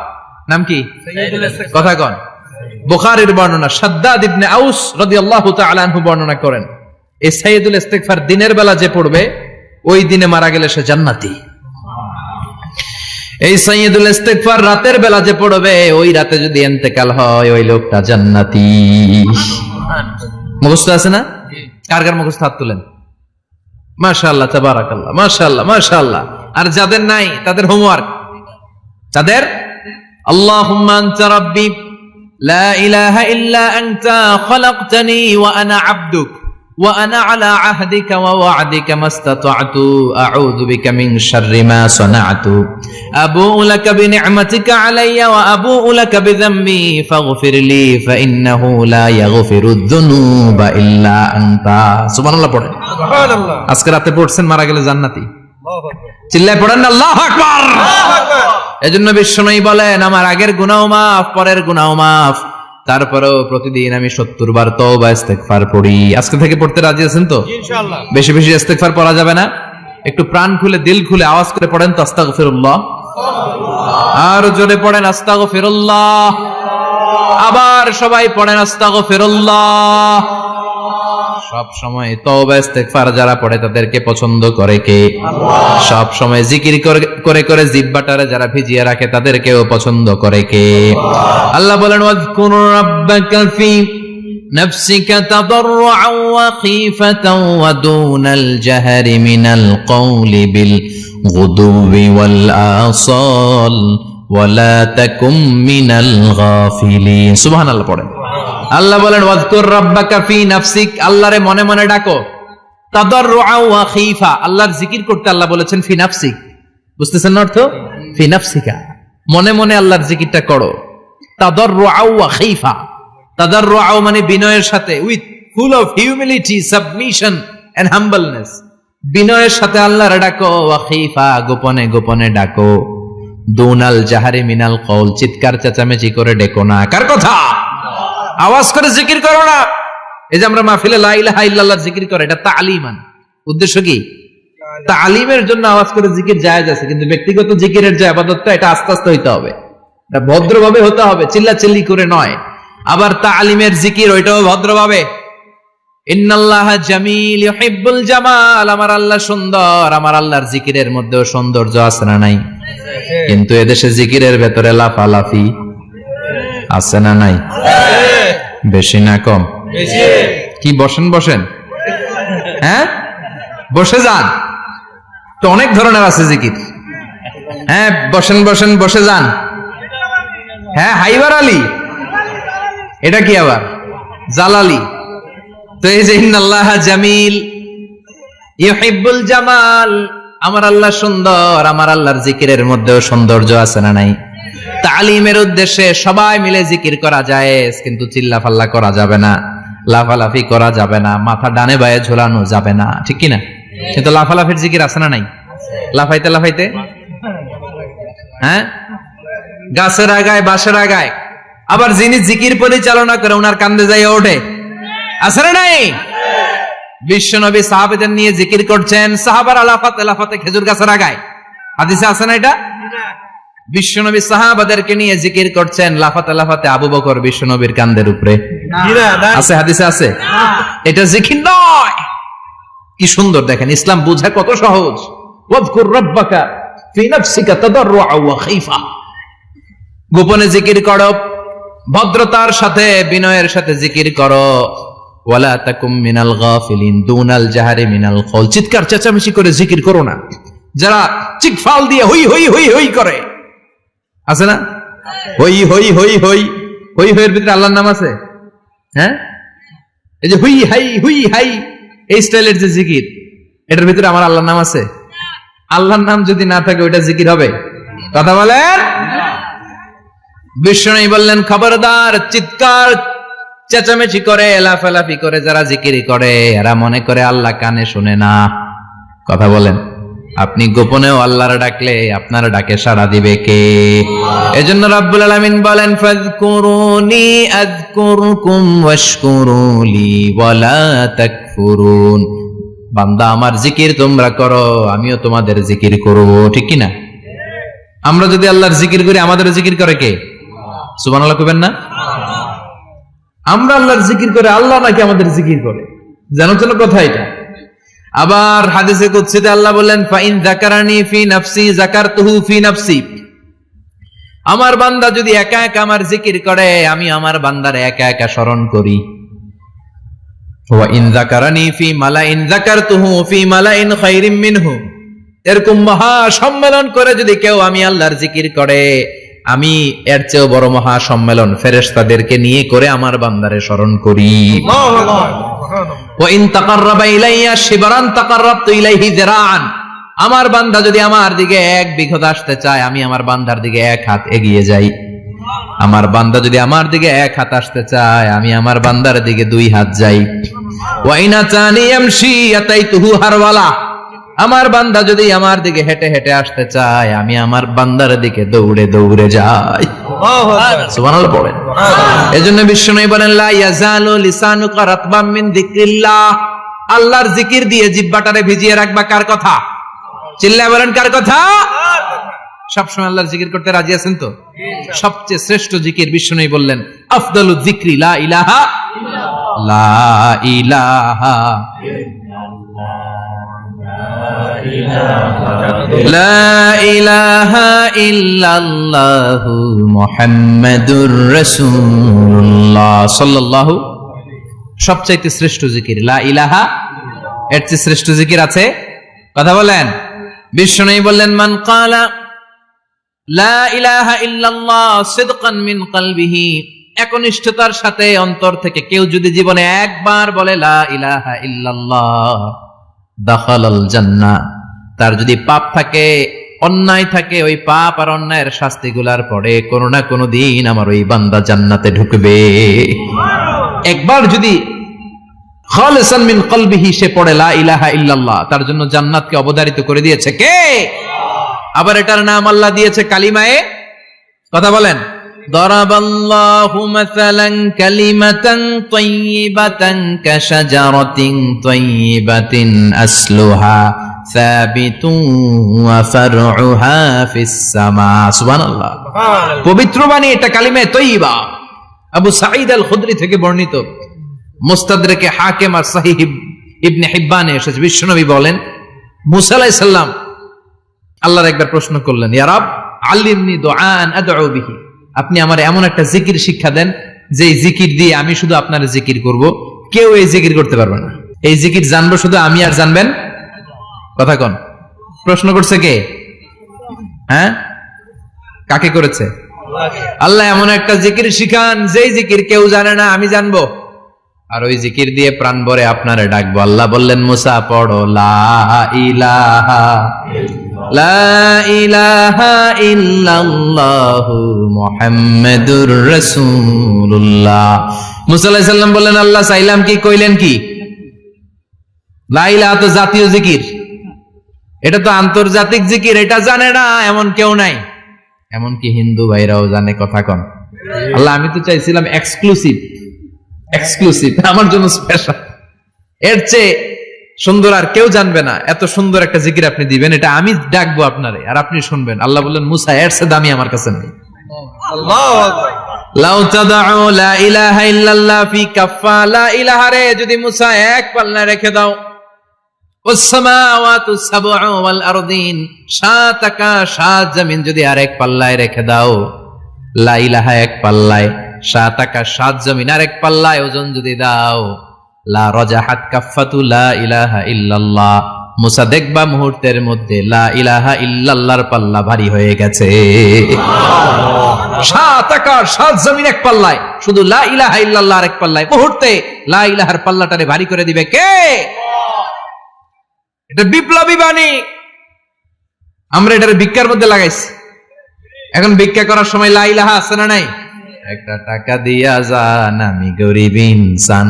Speaker 1: নাম কি? সাইয়্যিদুল ইস্তেগফার। কথা কন। বুখারীর বর্ণনা, শাদ্দাদ ইবনে আউস রাদিয়াল্লাহু তাআলা আনহু বর্ণনা করেন, এই সাইয়্যিদুল ইস্তেগফার দিনের বেলা যে পড়বে ওই দিনে মারা গেলে সে জান্নাতি। এই সাইয়্যিদুল ইস্তেগফার রাতের বেলা যে পড়বে ওই রাতে যদি ইন্তেকাল হয় ওই লোকটা জান্নাতি। মুখস্থ আছে না? কার কার মুখস্থ? হাত তুলেন। মাশাআল্লাহ, তাবারাকাল্লাহ, মাশাআল্লাহ, মাশাআল্লাহ। আর যাদের নাই তাদের হোমওয়ার্ক, তাদের আল্লাহুম্মা আনতা রাব্বি লা ইলাহা ইল্লা আনতা খালাকতানি ওয়া আনা আবদুক ওয়া আনা আলা আহদিকা ওয়া ওয়া'দিকা মাস্তাতা'তু আউযু বিকা মিন শাররি মা সানা'তু আবুউ লাকা বিনি'মাতিকা আলাইয়া ওয়া আবুউ লাকা বিযামবি ফাগফিরলি ফাইন্নাহু লা ইয়াগফিরুয যুনুবা ইল্লা আনতা। সুবহানাল্লাহ পড়েন। সুবহানাল্লাহ। আজকে রাতে পড়ছেন, মারা গেলে জান্নাতি। আল্লাহু আকবার। চিল্লায় পড়েন না আল্লাহু আকবার। আল্লাহু আকবার। এজন্য বিশ্বনবী বলেন, আমার আগের গুনাহ মাফ, পরের গুনাহ মাফ, তারপরেও প্রতিদিন আমি 70 বার তওবা ইস্তেগফার পড়ি। আজকে থেকে পড়তে রাজি আছেন তো? ইনশাআল্লাহ। বেশি বেশি ইস্তেগফার পড়া যাবে না? একটু প্রাণ খুলে, দিল খুলে আওয়াজ করে পড়েন তো আস্তাগফিরুল্লাহ। আর জোরে পড়েন আস্তাগফিরুল্লাহ। আবার সবাই পড়েন আস্তাগফিরুল্লাহ। সব সময় তওবা ইস্তেগফার যারা পড়ে তাদেরকে পছন্দ করে কে? আল্লাহ। সব সময় জিকির করে করে জিহ্বাটারে যারা ভিজিয়ে রাখে তাদেরকেও পছন্দ করে কে? আল্লাহ। আল্লাহ বলেন ওয়াজকুর রাব্বাকা ফি নাফসিকা তাদাররুআন ওয়া খীফাতান ওয়া দুনাল জাহরি মিনাল কওলি বিল গুদুবি ওয়াল আসাল ওয়ালা তাকুম মিনাল গাফিলিন। সুবহানাল্লাহ পড়েন। আল্লাহ বলেন ওয়াজকুর রাব্বাকা ফি নাফসিক, আল্লাহরে মনে মনে ডাকো। তাদাররুআ ওয়া খীফা, আল্লাহর জিকির করতে আল্লাহ বলেছেন ফি নাফসিক। বুঝতেছেন না অর্থ? ফি নাফসিকা, মনে মনে আল্লাহর জিকিরটা করো। তাদাররুআ ওয়া খীফা, তাদাররুআ মানে বিনয়ের সাথে, with full of humility, submission and humbleness. বিনয়ের সাথে আল্লাহরে ডাকো। ওয়া খীফা, গোপনে গোপনে ডাকো। দুনাল জাহারি মিনাল কওল, চিৎকার চেঁচামেচি করে ডেকো না। কার কথা? আওয়াজ করে জিকির করো না। এই যে আমরা মাহফিলে লা ইলাহা ইল্লাল্লাহ জিকির করে, এটা তালিমান। উদ্দেশ্য কি? তালিমের জন্য আওয়াজ করে জিকির জায়েজ আছে, কিন্তু ব্যক্তিগত জিকিরের যে ইবাদতটা, এটা আস্তে আস্তে হইতে হবে, এটা ভদ্রভাবে হতে হবে, চিল্লাচিল্লি করে নয়। আবার তালিমের জিকির ওইটাও ভদ্রভাবে। ইন্নাল্লাহা জামিল ইউহিব্বুল জামাল, আমার আল্লাহ সুন্দর, আমার আল্লাহর জিকিরের মধ্যেও সৌন্দর্য আছে না নাই? কিন্তু এদেশে জিকিরের ভেতরে লাফালাফি আছে না নাই? বেশি না কম? কি বসেন বসেন, হ্যাঁ বসে যান তো, অনেক ধরনের আছে জিকির। হ্যাঁ বসেন বসেন, বসে যান। হ্যাঁ হাইবার আলী, এটা কি আবার জালালি? তো এই যে ইন্নাল্লাহা জামিল ইউহিব্বুল জামাল, আমার আল্লাহ সুন্দর, আমার আল্লাহর জিকিরের মধ্যেও সৌন্দর্য আছে না নাই? তালিমের উদ্দেশ্যে সবাই মিলে জিকির করা যায়, কিন্তু চিল্লাফাল্লা করা যাবে না, লাফালাফি করা যাবে না, মাথা ডানে বায়ে ঝোলানো যাবে না, ঠিক কি না? কিন্তু লাফালাফির জিকির আছে না নাই? লাফাইতে লাফাইতে, হ্যাঁ গাছের আগায় বাঁশের আগায়। আবার যিনি জিকির পরিচালনা করে ওনার কান্দে যাই ওঠে, আছে না নাই? বিশ্বনবী সাহাবাদের নিয়ে জিকির করছেন, সাহাবারা লাফাতে লাফাতে খেজুর গাছের আগায়। হাদিসে আছে না এটা? বিশ্বনবী সাহাবাদেরকে নিয়ে জিকির করছেন, লাফাতে লাফাতে আবু বকর বিশ্বনবীর কান্দের উপরে। আছে হাদিসে আছে? এটা জিকির নয়। কি সুন্দর দেখেন, ইসলাম বুঝা কত সহজ। ওয়াজকুর রাব্বাকা ফি নাফসিকা তাদাররুআ ওয়া খীফা, গোপনে জিকির করো, ভদ্রতার সাথে বিনয়ের সাথে জিকির করো। ওয়ালা তাকুম মিনাল গাফিলিন, দুনাল জাহারি মিনাল কওল, চিৎকার চেঁচামেচি করে জিকির করো না। যারা চিকফাল দিয়ে হই হই হই হই করে, আছে না? হই হই হই হই হই হইয়ের ভিতরে আল্লাহর নাম আছে। হ্যাঁ এই যে হুই হাই হুই হাই, এই স্টাইলের যে জিকির, এটার ভিতরে আমার আল্লাহর নাম আছে? আল্লাহর নাম যদি না থাকে ওইটা জিকির হবে? কথা বলেন। বিষ্ণু বললেন খবরদার, চিৎকার চেঁচামেচি করে লাফালাফি করে যারা জিকির করে, এরা মনে করে আল্লাহ কানে শুনে না। কথা বলেন। আপনি গোপনেও আল্লাহর ডাকলে আপনার ডাকে সাড়া দিবে কে? এজন্য রাব্বুল আলামিন বলেন ফাযকুরুনি আযকুরকুম ওয়াশকুরুলি ওয়ালা তাকফুরুন। বান্দা আমার জিকির তোমরা করো, আমিও তোমাদের জিকির করব, ঠিক কি না? আমরা যদি আল্লাহর জিকির করি, আমাদের জিকির করে কে? সুবহানাল্লাহ কইবেন না? আমরা আল্লাহর জিকির করে, আল্লাহ নাকি আমাদের জিকির করে, জানো তো কথা এটা। আবার হাদিসে কুদসিতে আল্লাহ বলেন ফাইন যাকারানি ফি নাফসি যাকারতুহু ফি নাফসি, আমার বান্দা যদি একা একা আমার জিকির করে, আমি আমার বান্দারে একা একা স্মরণ করি। ওয়া ইন যাকারানি ফি মালাইন যাকারতুহু ফি মালাইন খায়রিম মিনহু, এরকম মহা সম্মেলন করে যদি কেউ আমি আল্লাহর জিকির করে, আমি এর চেয়েও বড় মহা সম্মেলন ফেরেশতাদেরকে নিয়ে করে আমার বান্দারে স্মরণ করি। ওয়া ইন তাকাররাবা ইলাইয়া শিবরান তাকাররাবতু ইলাইহি যিরাআন, আমার বান্দা যদি আমার দিকে 1 বিঘত আসতে চায়, আমি আমার বান্দার দিকে 1 হাত এগিয়ে যাই। আমার বান্দা যদি আমার দিকে 1 হাত আসতে চায়, আমি আমার বান্দার দিকে 2 হাত যাই। ওয়া ইন আতানি ইয়ামশি আতাইতুহু হারওয়ালা, আমার বান্দা যদি আমার দিকে হেঁটে হেঁটে আসতে চায়, আমি আমার বান্দার দিকে দৌড়ে দৌড়ে যাই। সুবহানাল্লাহ পড়েন। এজন্য বিশ্বনবী বলেন লা ইয়াজালু লিসানুকা রাতবাম মিন যিকরিল্লাহ, আল্লাহর জিকির দিয়ে জিহ্বাটারে ভিজিয়ে রাখবা। কার কথা? চিল্লায় বলেন কার কথা? সবসময় আল্লাহর জিকির করতে রাজি আছেন তো? সবচেয়ে শ্রেষ্ঠ জিকির বিশ্বনবী বললেন আফদালুয যিকরি লা ইলাহা ইল্লাল্লাহ। লা ইলাহা লা ইলাহা ইল্লাল্লাহু মুহাম্মাদুর রাসূলুল্লাহ সাল্লাল্লাহু। সবচাইতে শ্রেষ্ঠ জিকির লা ইলাহা, এর চেয়ে শ্রেষ্ঠ জিকির আছে? কথা বলেন। বিশ্বনবী বললেন, মান ক্বালা লা ইলাহা ইল্লাল্লাহ সিদকান মিন কলবিহি, একনিষ্ঠতার সাথে অন্তর থেকে কেউ যদি জীবনে একবার বলে লা ইলাহা ইল্লাল্লাহ, দাখালাল জান্নাহ, তার যদি পাপ থাকে, অন্যায় থাকে, ওই পাপ আর অন্যায়ের শাস্তিগুলার পরে কোনো না কোনো দিন আমার ওই বান্দা জান্নাতে ঢুকবে। একবার যদি খালিসান মিন কলবিহি সে পড়ে লা ইলাহা ইল্লাল্লাহ, তার জন্য জান্নাতকে অবধারিত করে দিয়েছে কে? আবার এটার নাম আল্লাহ দিয়েছে কালিমায়ে, কথা বলেন, দরাবাল্লাহু মাসালান কালিমাতান তাইয়িবাতান কাশাজারাতিন তাইয়িবাতিন আসলুহা সাবিতুন ওয়া ফারউহা ফিস সামা। সুবহানাল্লাহ। পবিত্র বাণী এটা কালিমায়ে তাইয়িবা। আবু সাঈদ আল খুদরি থেকে বর্ণিত, মুস্তাদরাকে হাকিম আর সহিহ ইবনে হিব্বানে এসেছে, বিশ্বনবী বলেন, মুসা আলাইহিস সালাম আল্লাহর একবার প্রশ্ন করলেন, ইয়া রাব আল্লিমনি দুআন আদউ বিহি, আপনি আমার এমন একটা জিকির শিক্ষা দেন যে এই জিকির দিয়ে আমি শুধু আপনার জিকির করব, কেউ এই জিকির করতে পারবে না। এই জিকির জানবো শুধু আমি আর জানবেন। কথা কোন? প্রশ্ন করছে কে? হ্যাঁ, কাকে করেছে? আল্লাহ এমন একটা জিকির শিখান যেই জিকির কেউ জানে না, আমি জানবো, আর ওই জিকির দিয়ে প্রাণ ভরে আপনারে ডাকবো। আল্লাহ বললেন, মুসা পড়ো লা ইলাহা লা ইলাহা ইল্লাল্লাহু মুহাম্মাদুর রাসূলুল্লাহ। মুসা আলাইহিস সালাম বললেন, আল্লাহ চাইলাম কি, কইলেন কি? লা ইলাহা তো জাতীয় জিকির, এটা তো আন্তর্জাতিক জিকির, এটা জানে না এমন কেউ নাই, এমনকি হিন্দু ভাইরাও জানে। কথা কন। আল্লাহ আমি তো চাইছিলাম এক্সক্লুসিভ, আমার জন্য স্পেশাল, এর চেয়ে সুন্দর আর কেউ জানবে না, এত সুন্দর একটা জিকির আপনি দিবেন, এটা আমি ডাকবো আপনারে আর আপনি শুনবেন। আল্লাহ বললেন, মুসা এর চেয়ে দামি আমার কাছে নেই। আল্লাহু আকবার। লাউ তাদউ লা ইলাহা ইল্লাল্লাহ ফি কাফা, লা ইলাহা রে যদি মুসা এক পাল্লায় রেখে দাও, ওয়াস সামাওয়াতু সাবউ ওয়াল আরদিন, সাত আকাশ সাত জমিন যদি আরেক পাল্লায় রেখে দাও, লা ইলাহা এক পাল্লায়, সাত আকাশ সাত জমিন আরেক পাল্লায় ওজন যদি দাও, লা রাজাহাত কাফাতু লা ইলাহা ইল্লাল্লাহ, মুসা দেখবা মুহূর্তের মধ্যে লা ইলাহা ইল্লাল্লাহর পাল্লা ভারী হয়ে গেছে। সাত আকাশ সাত জমিন এক পাল্লায়, শুধু লা ইলাহা ইল্লাল্লাহ আরেক পাল্লায়, মুহূর্তে লা ইলাহার পাল্লাটারে ভারী করে দিবে কে? এটা বিপ্লবী বাণী। আমরা এটার ভিক্ষার মধ্যে লাগাইছি। এখন ভিক্ষা করার সময় লা ইলাহা আছে না নাই? একটা টাকা দিয়া যান আমি গরিব ইনসান,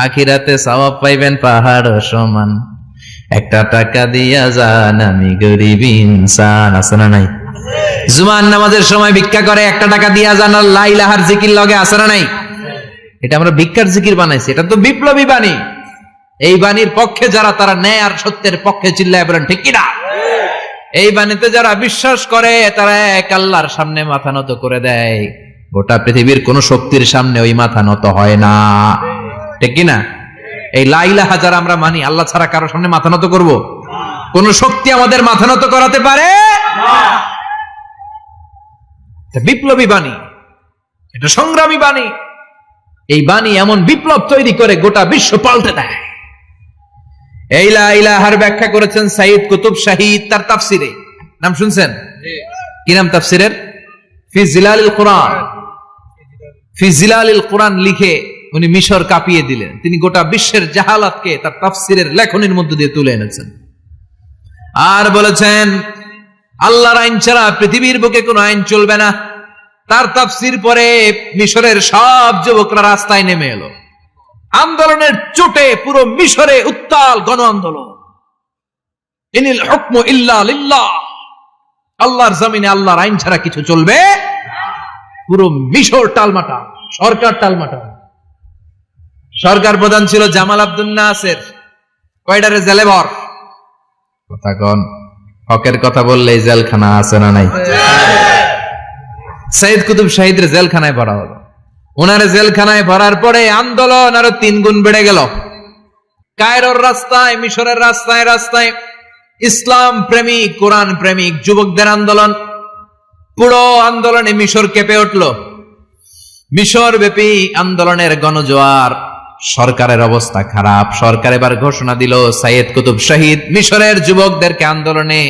Speaker 1: আখিরাতে সওয়াব পাইবেন পাহাড় সমান। একটা টাকা দিয়া যান আমি গরিব ইনসান, আছে না নাই? জুমার নামাজের সময় ভিক্ষা করে, একটা টাকা দিয়া যান আর লা ইলাহার জিকির লগে, আছে না নাই? এটা আমরা ভিক্ষার জিকির বানাইছি, এটা তো বিপ্লবী বাণী। এই বাণীর পক্ষে যারা, তারা ন্যায় আর সত্যের পক্ষে চিল্লায় বলেন ঠিক কিনা? এই বাণীতে যারা বিশ্বাস করে তারা এক আল্লাহর সামনে মাথা নত করে দেয়, গোটা পৃথিবীর কোন শক্তির সামনে ওই মাথা নত হয় না, ঠিক কিনা? এই লা ইলাহা যারা আমরা মানি, আল্লাহ ছাড়া কারো সামনে মাথা নত করব? কোন শক্তি আমাদের মাথা নত করাতে পারে না। বিপ্লবী বাণী, এটা সংগ্রামী বাণী। এই বাণী এমন বিপ্লব তৈরি করে গোটা বিশ্ব পাল্টে দেয়। এই লা ইলাহার ব্যাখ্যা করেছেন সাইয়্যিদ কুতুব শাহীদ তার তাফসিরে। নাম শুনছেন? কি নাম তাফসিরের? ফি জিলালিল কুরআন। ফি জিলালিল কুরআন লিখে উনি মিশর কাঁপিয়ে দিলেন। তিনি গোটা বিশ্বের জাহালাতকে তার তাফসিরের লেখনীর মধ্যে দিয়ে তুলে এনেছেন। আর বলেছেন, আল্লাহর আইন ছাড়া পৃথিবীর বুকে কোনো আইন চলবে না। তার তাফসির পরে মিশরের সব যুবকরা রাস্তায় নেমে এলো। আন্দোলনের চোটে পুরো মিশরে উত্তাল গণ আন্দোলন। ইনিল হুকমু ইল্লা লিল্লাহ, আল্লাহর জমিনে আল্লাহর আইন ছাড়া কিছু চলবে। পুরো মিশর টালমাটাল, সরকার টালমাটাল। সরকার প্রধান ছিল জামাল আব্দুল নাসের, কয়টারে জেলে ভর। কথা কন, হকের কথা বললেই জেলখানা আছে না নাই? সাইয়্যিদ কুতুব শাহীদের জেলখানায় ভরা হলো। ওনারে জেলখানায় ভরার পরে আন্দোলন আরো 3 গুণ বেড়ে গেল। কায়রোর রাস্তায়, মিশরের রাস্তায় রাস্তায় ইসলাম প্রেমিক, কোরআন প্রেমিক যুবকদের আন্দোলন। পুরো আন্দোলনে মিশর কেঁপে উঠল। মিশর ব্যাপী আন্দোলনের গণজোয়ার। সরকারের অবস্থা খারাপ। সরকার এবার ঘোষণা দিল সাইয়েদ কুতুব শহীদ মিশরের যুবকদেরকে আন্দোলনে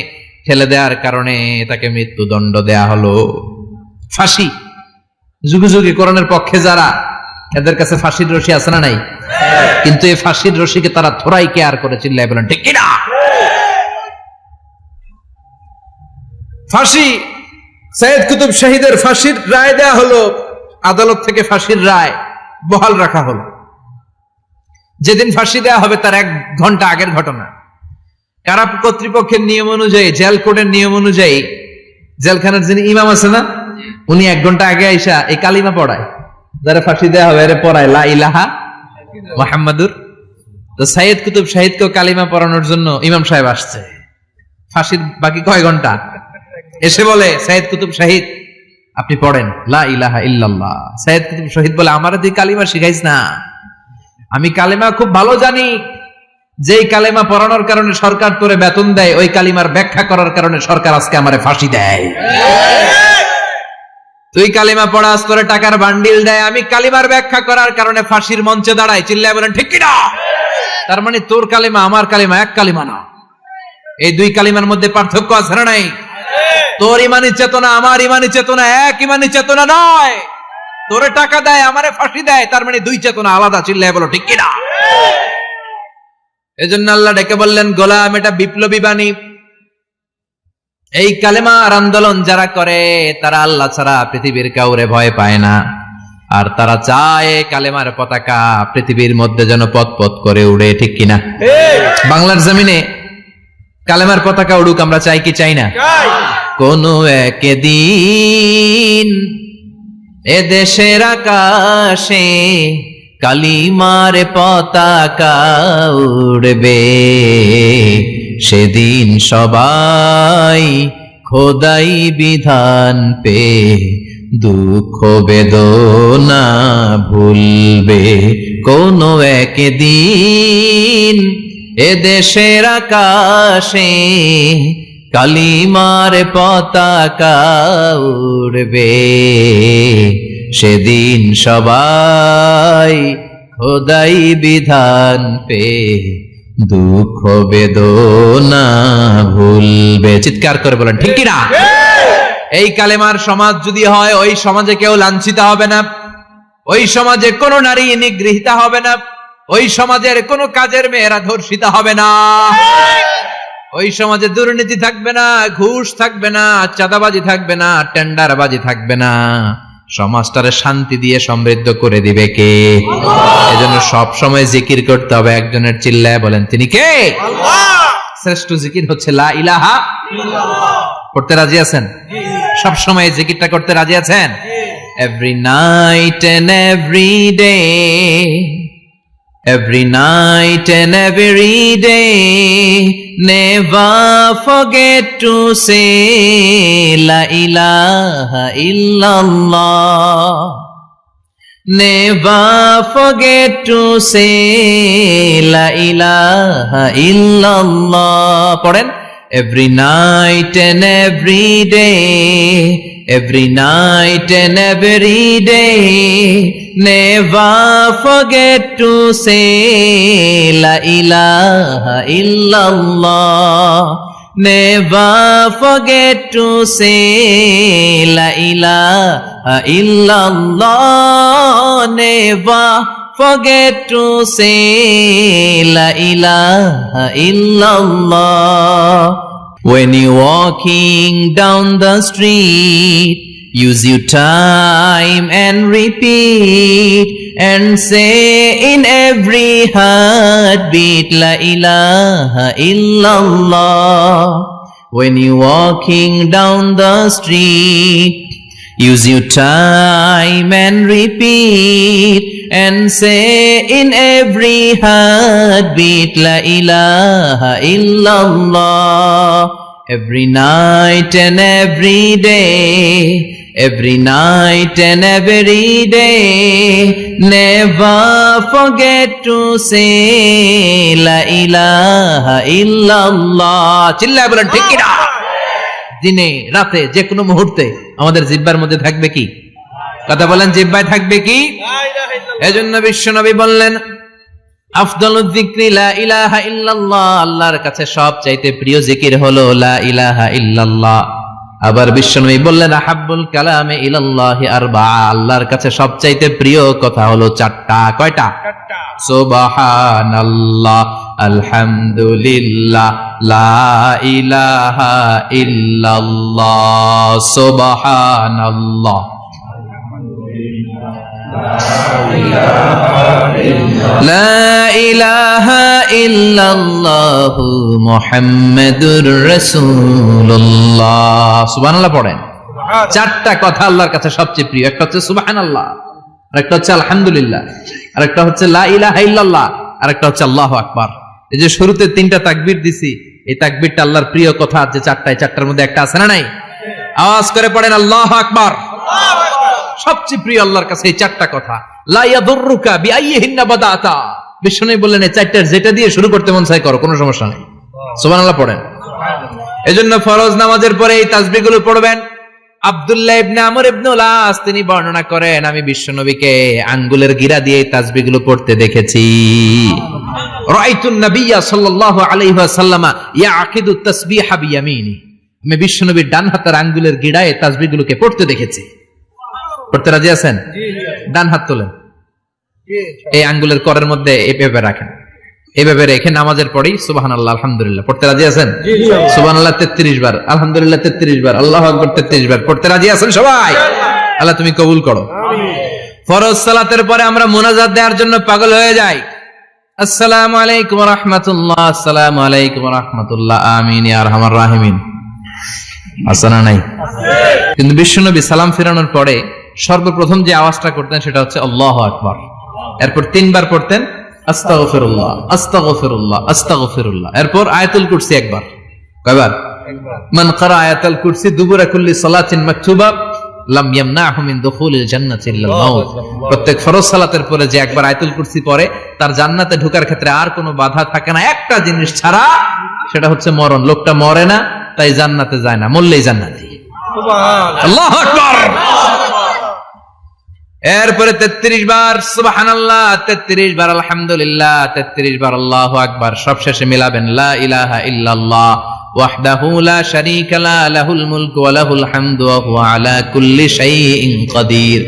Speaker 1: ঠেলে দেওয়ার কারণে তাকে মৃত্যুদণ্ড দেয়া হলো, ফাঁসি। যুগে যুগে কোরআনের পক্ষে যারা, এদের কাছে ফাঁসির রশি আছে না নাই? কিন্তু এই ফাঁসির রশিকে তারা থোড়াই কেয়ার করে, চিল্লায় বলেন ঠিক কিনা? ফাঁসি, সাইয়েদ কুতুব শহীদের ফাঁসির রায় দেয়া হলো। আদালত থেকে ফাঁসির রায় বহাল রাখা হলো। যেদিন ফাঁসি দেয়া হবে তার 1 ঘন্টা আগের ঘটনা। কারা কর্তৃপক্ষের নিয়ম অনুযায়ী, জেল কোডের নিয়ম অনুযায়ী জেলখানার যিনি ইমাম আছে না, উনি 1 ঘন্টা আগে আইসা এই কালিমা পড়ায়, যারা ফাঁসি দেয়া হবে এর পড়ায় লা ইলাহা মুহাম্মাদুর। তো সাইয়েদ কুতুব শহীদকে কালিমা পড়ানোর জন্য ইমাম সাহেব আসছে। ফাঁসির বাকি কয় ঘন্টা, এসে বলে সাইয়েদ কুতুব শহীদ আপনি পড়েন লা ইলাহা ইল্লাল্লাহ। সাইয়েদ কুতুব শহীদ বলে আমারে তুই কালিমা শিখাইস না, আমি কালিমা খুব ভালো জানি। যেই কালিমা পড়ানোর কারণে সরকার তোরে বেতন দেয়, ওই কালিমার ব্যাখ্যা করার কারণে সরকার আজকে আমারে ফাঁসি দেয়। তুই কালিমা পড়াস, তোরে টাকার বান্ডিল দেয়, আমি কালিমার ব্যাখ্যা করার কারণে ফাঁসির মঞ্চে দাঁড়াই, চিল্লায় বলেন ঠিক কিনা? তার মানে তোর কালিমা আমার কালিমা এক কালিমা না, এই 2 কালিমার মধ্যে পার্থক্য আছে না নাই? তোর ইমানি চেতনা আমার ইমানি চেতনা এক ইমানি চেতনা নয়। তোরে টাকা দেয়, আমারে ফাঁসি দেয়, তার মানে 2 চেতনা আলাদা, চিল্লায় বলো ঠিক কিনা? এজন্য আল্লাহ ডেকে বললেন গোলাম, এটা বিপ্লবী বাণী। এই কালেমার আন্দোলন যারা করে তারা আল্লাহ ছাড়া পৃথিবীর কাউরে ভয় পায় না, আর তারা চায় কালেমার পতাকা পৃথিবীর মধ্যে যেন পথ পথ করে উড়ে, ঠিক কিনা? বাংলার জমিনে কালেমার পতাকা উড়ুক, আমরা চাই কি চাই না? কোনো একদিন এ দেশের আকাশে কালিমার পতাকা উড়বে, সেদিন সবাই খোদাই বিধান পে দুঃখ বেদনা ভুলবে। কোনো একদিন এ দেশের আকাশে কালিমার পতাকা উড়বে, সেদিন সবাই খোদাই বিধান পে দুঃখ বেদনা ভুলবে। চিৎকার করে বলেন ঠিক কিনা? এই কালেমার সমাজ যদি হয়, ওই সমাজে কেউ লাঞ্ছিত হবে না, ওই সমাজে কোনো নারী নিগৃহীতা হবে না, ওই সমাজের কোনো কাজের মেয়েরা ধর্ষিত হবে না, ওই সমাজে দুর্নীতি থাকবে না, ঘুষ থাকবে না, চাঁদাবাজি থাকবে না, টেন্ডারবাজি থাকবে না। সমাজটারে শান্তি দিয়ে সমৃদ্ধ করে দিবে কে? এজন্য সব সময় জিকির করতে হবে একজনের, চিল্লায় বলেন তিনি কে? আল্লাহ। শ্রেষ্ঠ জিকির হচ্ছে লা ইলাহা ইল্লাল্লাহ। করতে রাজি আছেন? সব সময় জিকিরটা করতে রাজি আছেন? Every night and every day, every night and every day, never forget to say la ilaha illallah, never forget to say la ilaha illallah. পড়েন every night and every day, every night and every day, never forget to say la ilaha illallah, never forget to say la ilaha illallah, never forget to say la ilaha illallah. When you're walking down the street, use your time and repeat and say in every heartbeat la ilaha illallah. When you're walking down the street, use your time and repeat and say in every heartbeat la ilaha illallah. Every night and every day, every night and every day. Never forget to say la ilaha illallah. চিল্লায় বলেন ঠিক কি না? দিনে রাতে যে কোনো মুহূর্তে আমাদের জিহ্বার মধ্যে থাকবে কি? কথা বলেন, জিহ্বায় থাকবে কি? এজন্য বিশ্বনবী বললেন আফদালুয যিকরি লা ইলাহা ইল্লাল্লাহ, আল্লাহর কাছে সবচাইতে প্রিয় জিকির হলো লা ইলাহা ইল্লাল্লাহ। আবার বিশ্বনবী বললেন আহাব্বুল কালামে ইলাল্লাহি আরবাআ, আল্লাহর কাছে সবচাইতে প্রিয় কথা হলো চারটা। কয়টা? সুবহানাল্লাহ, আলহামদুলিল্লাহ, লা ইলাহা ইল্লাল্লাহ। সুবহানাল্লাহ, লা ইলাহা ইল্লাল্লাহু মুহাম্মাদুর রাসূলুল্লাহ। সুবহানাল্লাহ পড়েন। চারটা কথা আল্লাহর কাছে সবচেয়ে প্রিয়। একটা হচ্ছে সুবহানাল্লাহ, আরেকটা হচ্ছে আলহামদুলিল্লাহ, আরেকটা হচ্ছে লা ইলাহা ইল্লাল্লাহ, আরেকটা হচ্ছে আল্লাহু আকবার। এই যে শুরুতে তিনটা তাকবীর দিছি, এই তাকবীরটা আল্লাহর প্রিয় কথা যে চারটায়, চারটার মধ্যে একটা আছে না নাই? আওয়াজ করে পড়েন আল্লাহু আকবার। সবচেয়ে প্রিয় আল্লাহর কাছে এই চারটা কথা। লা ইয়াদুররুকা বিআইয়িহিন্না বাদাতা, বিষ্ণু বললেন এই চারটার যেটা দিয়ে শুরু করতে মন চায় করো, কোনো সমস্যা নেই। সুবহানাল্লাহ পড়েন। এজন্য ফরজ নামাজের পরে এই তাসবিহগুলো পড়বেন। আব্দুল্লাহ ইবনে আমর ইবনে উলাস তিনি বর্ণনা করেন, আমি বিশ্বনবীকে আঙ্গুলের গিরা দিয়ে এই তাসবিহগুলো পড়তে দেখেছি। রাআইতুন নাবিয়্যা সাল্লাল্লাহু আলাইহি ওয়াসাল্লাম ইয়াকিদু তাসবিহা বিয়ামিনি, আমি বিশ্বনবীর ডান হাতের আঙ্গুলের গিরায় এই তাসবিহগুলোকে পড়তে দেখেছি। পড়তে রাজি আছেন? ডান হাত তোলেন, এই আঙ্গুলের করের মধ্যে এভাবে রাখেন, এভাবে রেখে নামাজের পরেই সুবহানাল্লাহ আলহামদুলিল্লাহ পড়তে রাজি আছেন? সুবহানাল্লাহ 33 বার, আলহামদুলিল্লাহ 33 বার, আল্লাহু আকবার 33 বার পড়তে রাজি আছেন সবাই? আল্লাহ তুমি কবুল করো। ফরজ সালাতের পরে আমরা মুনাজাত দেওয়ার জন্য পাগল হয়ে যাই। আসসালামু আলাইকুম ওয়া রাহমাতুল্লাহ, আসসালামু আলাইকুম ওয়া রাহমাতুল্লাহ, আমিন ইয়া আরহামার রাহিমিন। আসনা নাই? কিন্তু বিশ্বনবী সালাম ফিরানোর পরে সর্বপ্রথম যে আওয়াজটা করতেন সেটা হচ্ছে আল্লাহু আকবার। এরপর 3 বার পড়তেন আস্তাগফিরুল্লাহ, আস্তাগফিরুল্লাহ, আস্তাগফিরুল্লাহ। এরপর আয়াতুল কুরসি একবার। কয়বার? মান ক্বারা আয়াতুল কুরসি দুবুরা কুল্লি সালাতিন মাকতুবা লাম ইয়ামনাহু মিন দুখুলিল জান্নাতি ইল্লাল মাউত। প্রত্যেক ফরজ সালাতের পরে যে একবার আয়াতুল কুরসি পড়ে তার জান্নাতে ঢোকার ক্ষেত্রে আর কোনো বাধা থাকে না, একটা জিনিস ছাড়া, সেটা হচ্ছে মরণ। লোকটা মরে না তাই জান্নাতে যায় না, মরলেই জান্নাতি। সুবহানাল্লাহ, আল্লাহু আকবার। এরপরে 33 বার সুবহানাল্লাহ, 33 বার আলহামদুলিল্লাহ, 33 বার আল্লাহু আকবার। সবশেষে মিলাবেন লা ইলাহা ইল্লাল্লাহ ওয়াহদাহু লা শারীকা লা লাহুল মুলকু ওয়া লাহুল হামদু ওয়া হুয়া আলা কুল্লি শাইইন কাদির।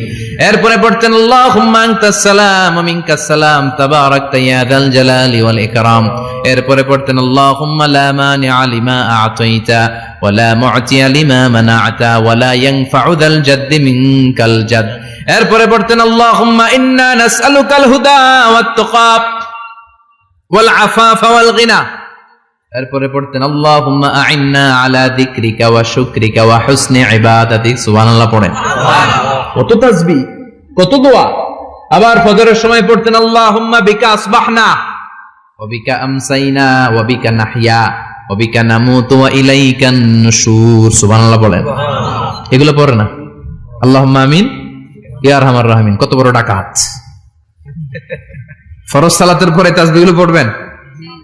Speaker 1: এরপরে পড়তেন আল্লাহুম্মা আনতাস সালাম ওয়া মিনকাস সালাম তাবারাকতা ইয়া যাল জালালি ওয়াল ইকরাম। এরপরে পড়তেন আল্লাহুম্মা লা মানিআ লিমা আ'তাইতা ওয়া লা মু'তিয়া লিমা মানা'তা ওয়া লা ইয়ানফা'ু যাল জাদ্দি মিনকাল জাদ। এরপরে পড়তেন আল্লাহুম্মা ইন্না নাসআলুকাল হুদা ওয়াত তুকা ওয়াল আফাফা ওয়াল গিনা। এরপরে পড়তেন আল্লাহুম্মা আ'ইন্না আলা যিকরিকা ওয়া শুকরিকা ওয়া হুসনি ইবাদাতিক। সুবহানাল্লাহ পড়েন। কত তাসবিহ, কত দোয়া। আবার ফজরের সময় পড়তেন আল্লাহুম্মা বিকা আসবাহনা ওয়া বিকা আমসাইনা ওয়া বিকা নাহইয়া ওয়া বিকা নামুতু ওয়া ইলাইকান নুশুর। সুবহানাল্লাহ পড়েন। এগুলো পড়ে না? আল্লাহুম্মা আমিন ইয়া আরহামার রাহিমিন। কত বড় ডাকাত। ফরজ সালাতের পরে তাসবিহগুলো পড়বেন।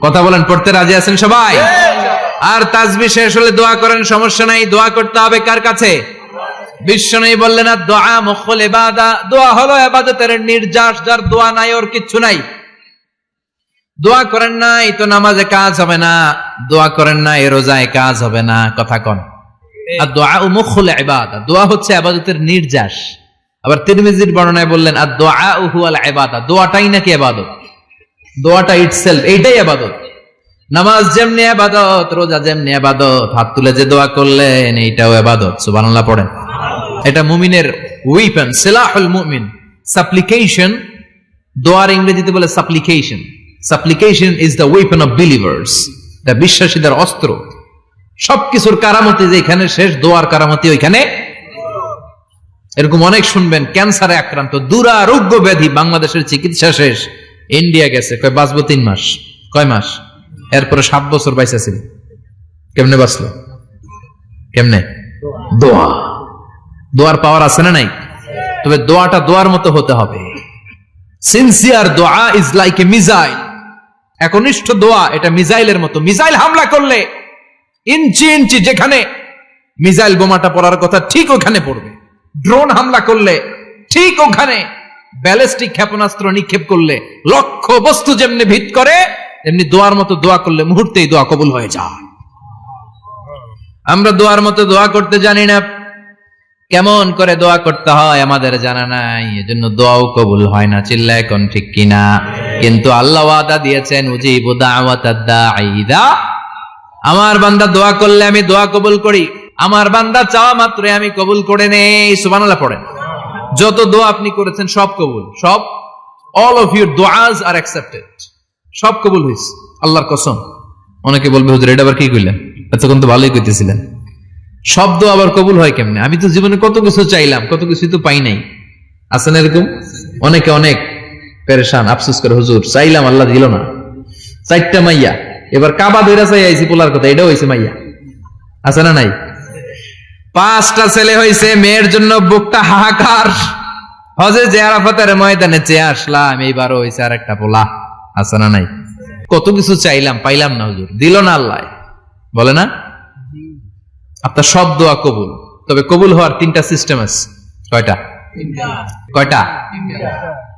Speaker 1: কথা বলেন, পড়তে রাজি আছেন সবাই? আর তাসবিহ শেষ হলে দোয়া করেন, সমস্যা নাই। দোয়া করতে হবে কার কাছে? বিশ্বনবী বললেন দোয়া মুখুল ইবাদা, দোয়া হলো ইবাদতের নির্যাস। যার দোয়া নাই ওর কিচ্ছু নাই। দোয়া করেন নাই তো নামাজে কাজ হবে না, দোয়া করেন নাই রোজায় কাজ হবে না। কথা কন। আর দোয়া মুখুল ইবাদা, দোয়া হচ্ছে ইবাদতের নির্যাস। আবার তিরমিজির বর্ণনায় বললেন আর দোয়া হুয়াল ইবাদা, দোয়াটাই নাকি ইবাদত। দোয়াটা ইটসেলফ এইটাই ইবাদত। নামাজ যেমনি ইবাদত, রোজা যেমনি ইবাদত, হাত তুলে যে দোয়া করলেন এইটাও ইবাদত। সুবহানাল্লাহ পড়েন। এটা মুমিনের ওয়েপন, সিলাহুল মুমিন। সাপ্লিকেশন, দোয়ার ইংরেজিতে বলে সাপ্লিকেশন। সাপ্লিকেশন is the weapon of believers, এটা বিশ্বাসীদের অস্ত্র। সবকিছুর কারামতি যেখানে শেষ, দোয়ার কারামতি ওইখানে। এরকম অনেক শুনবেন ক্যান্সারে আক্রান্ত, দুরারোগ্য ব্যাধি, বাংলাদেশের চিকিৎসা শেষ, ইন্ডিয়া গেছে, কয় বাঁচবো 3 মাস। কয় মাস? এরপরে 7 বছর বাইসা ছিল। কেমনে বাঁচলো? কেমনে? দোয়া। দোয়ার পাওয়ার আছে না নাই? তবে দোয়াটা দোয়ার মতো হতে হবে। সিনসিয়ার দোয়া ইজ লাইক এ মিসাইল। একনিষ্ঠ দোয়া এটা মিসাইলের মতো। মিসাইল হামলা করলে ইঞ্চি ইঞ্চি যেখানে মিসাইল বোমাটা পড়ার কথা ঠিক ওখানে পড়বে। ড্রোন হামলা করলে ঠিক ওখানে, ব্যালিস্টিক ক্ষেপণাস্ত্র নিক্ষেপ করলে লক্ষ্য বস্তু যেমনি ভিত করে, তেমনি দোয়ার মতো দোয়া করলে মুহূর্তেই দোয়া কবুল হয়ে যায়। আমরা দোয়ার মতো দোয়া করতে জানি না, কেমন করে দোয়া করতে হয় আমাদের জানা নাই, এজন্য দোয়াও কবুল হয় না। চিল্লায় এখন ঠিক কিনা? কিন্তু আল্লাহ ওয়াদা দিয়েছেন, উজিবু দাওয়াতাদ দাঈ ইযা, আমার বান্দা দোয়া করলে আমি দোয়া কবুল করি, আমার বান্দা চাওয়া মাত্রই আমি কবুল করে নেই। সুবহানাল্লাহ পড়েন। যত দোয়া আপনি করেছেন সব কবুল, সব, অল অফ ইউর দুআস আর অ্যাকসেপ্টেড, সব কবুল হয়েছে আল্লাহর কসম। অনেকে বলবে হুজুর এটা আবার কি কইলেন, এতক্ষণ তো ভালোই কইতেছিলেন, সব দোয়া আবার কবুল হয় কেমনে? আমি তো জীবনে কত কিছু চাইলাম, কত কিছু তো পাই নাই। আছে না এরকম? অনেকে অনেক পেরেশান, আফসোস করে, হুজুর চাইলাম আল্লাহ দিল না। 4টা মাইয়া, এবার কাবা ধরে চাই আইছি পোলার কথা, এটাও হয়েছে মাইয়া। আছে না নাই? 5টা ছেলে হয়েছে, মেয়ের জন্য বুকটা হাহাকার। হজে যে আরাফাতের ময়দানে চেয়ে আসলাম, এইবারও হয়েছে আর একটা পোলা। আছে না নাই? কত কিছু চাইলাম, পাইলাম না, হুজুর দিল না আল্লাহ। বলে না আপনার সব দোয়া কবুল, তবে কবুল হওয়ার 3টা সিস্টেম আছে। কয়টা? কয়টা?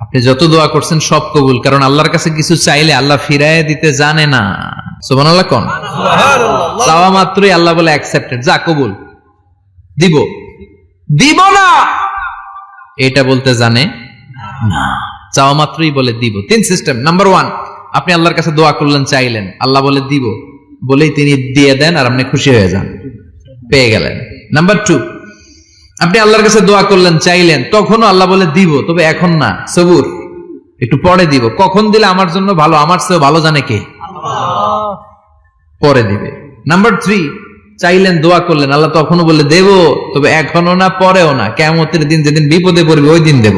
Speaker 1: আপনি যত দোয়া করছেন সব কবুল, কারণ আল্লাহর কাছে কিছু চাইলে আল্লাহ ফিরায় দিতে জানে না। সুবহানাল্লাহ কোন? চাওয়া মাত্রই আল্লাহ বলে অ্যাকসেপ্টেড, যা কবুল, দিব দিব না এটা বলতে জানে না, চাওয়া মাত্রই বলে দিব। 3 সিস্টেম। নাম্বার 1, আপনি আল্লাহর কাছে দোয়া করলেন, চাইলেন, আল্লাহ বলে দিব, বলেই তিনি দিয়ে দেন আর আপনি খুশি হয়ে যান, পেয়ে গেলেন। নাম্বার 2, আপনি আল্লাহর কাছে দোয়া করলেন, চাইলেন, তখনও আল্লাহ বলে দিব, তবে এখন না, সবুর, একটু পরে দিব। কখন দিলে আমার জন্য ভালো, আমার চেয়ে ভালো জানে কে? পরে দিবে। নাম্বার 3, চাইলেন, দোয়া করলেন, আল্লাহ তখনও বলে দেব, তবে এখনো না, পরেও না, কিয়ামতের দিন যেদিন বিপদে পড়বে ওই দিন দেব।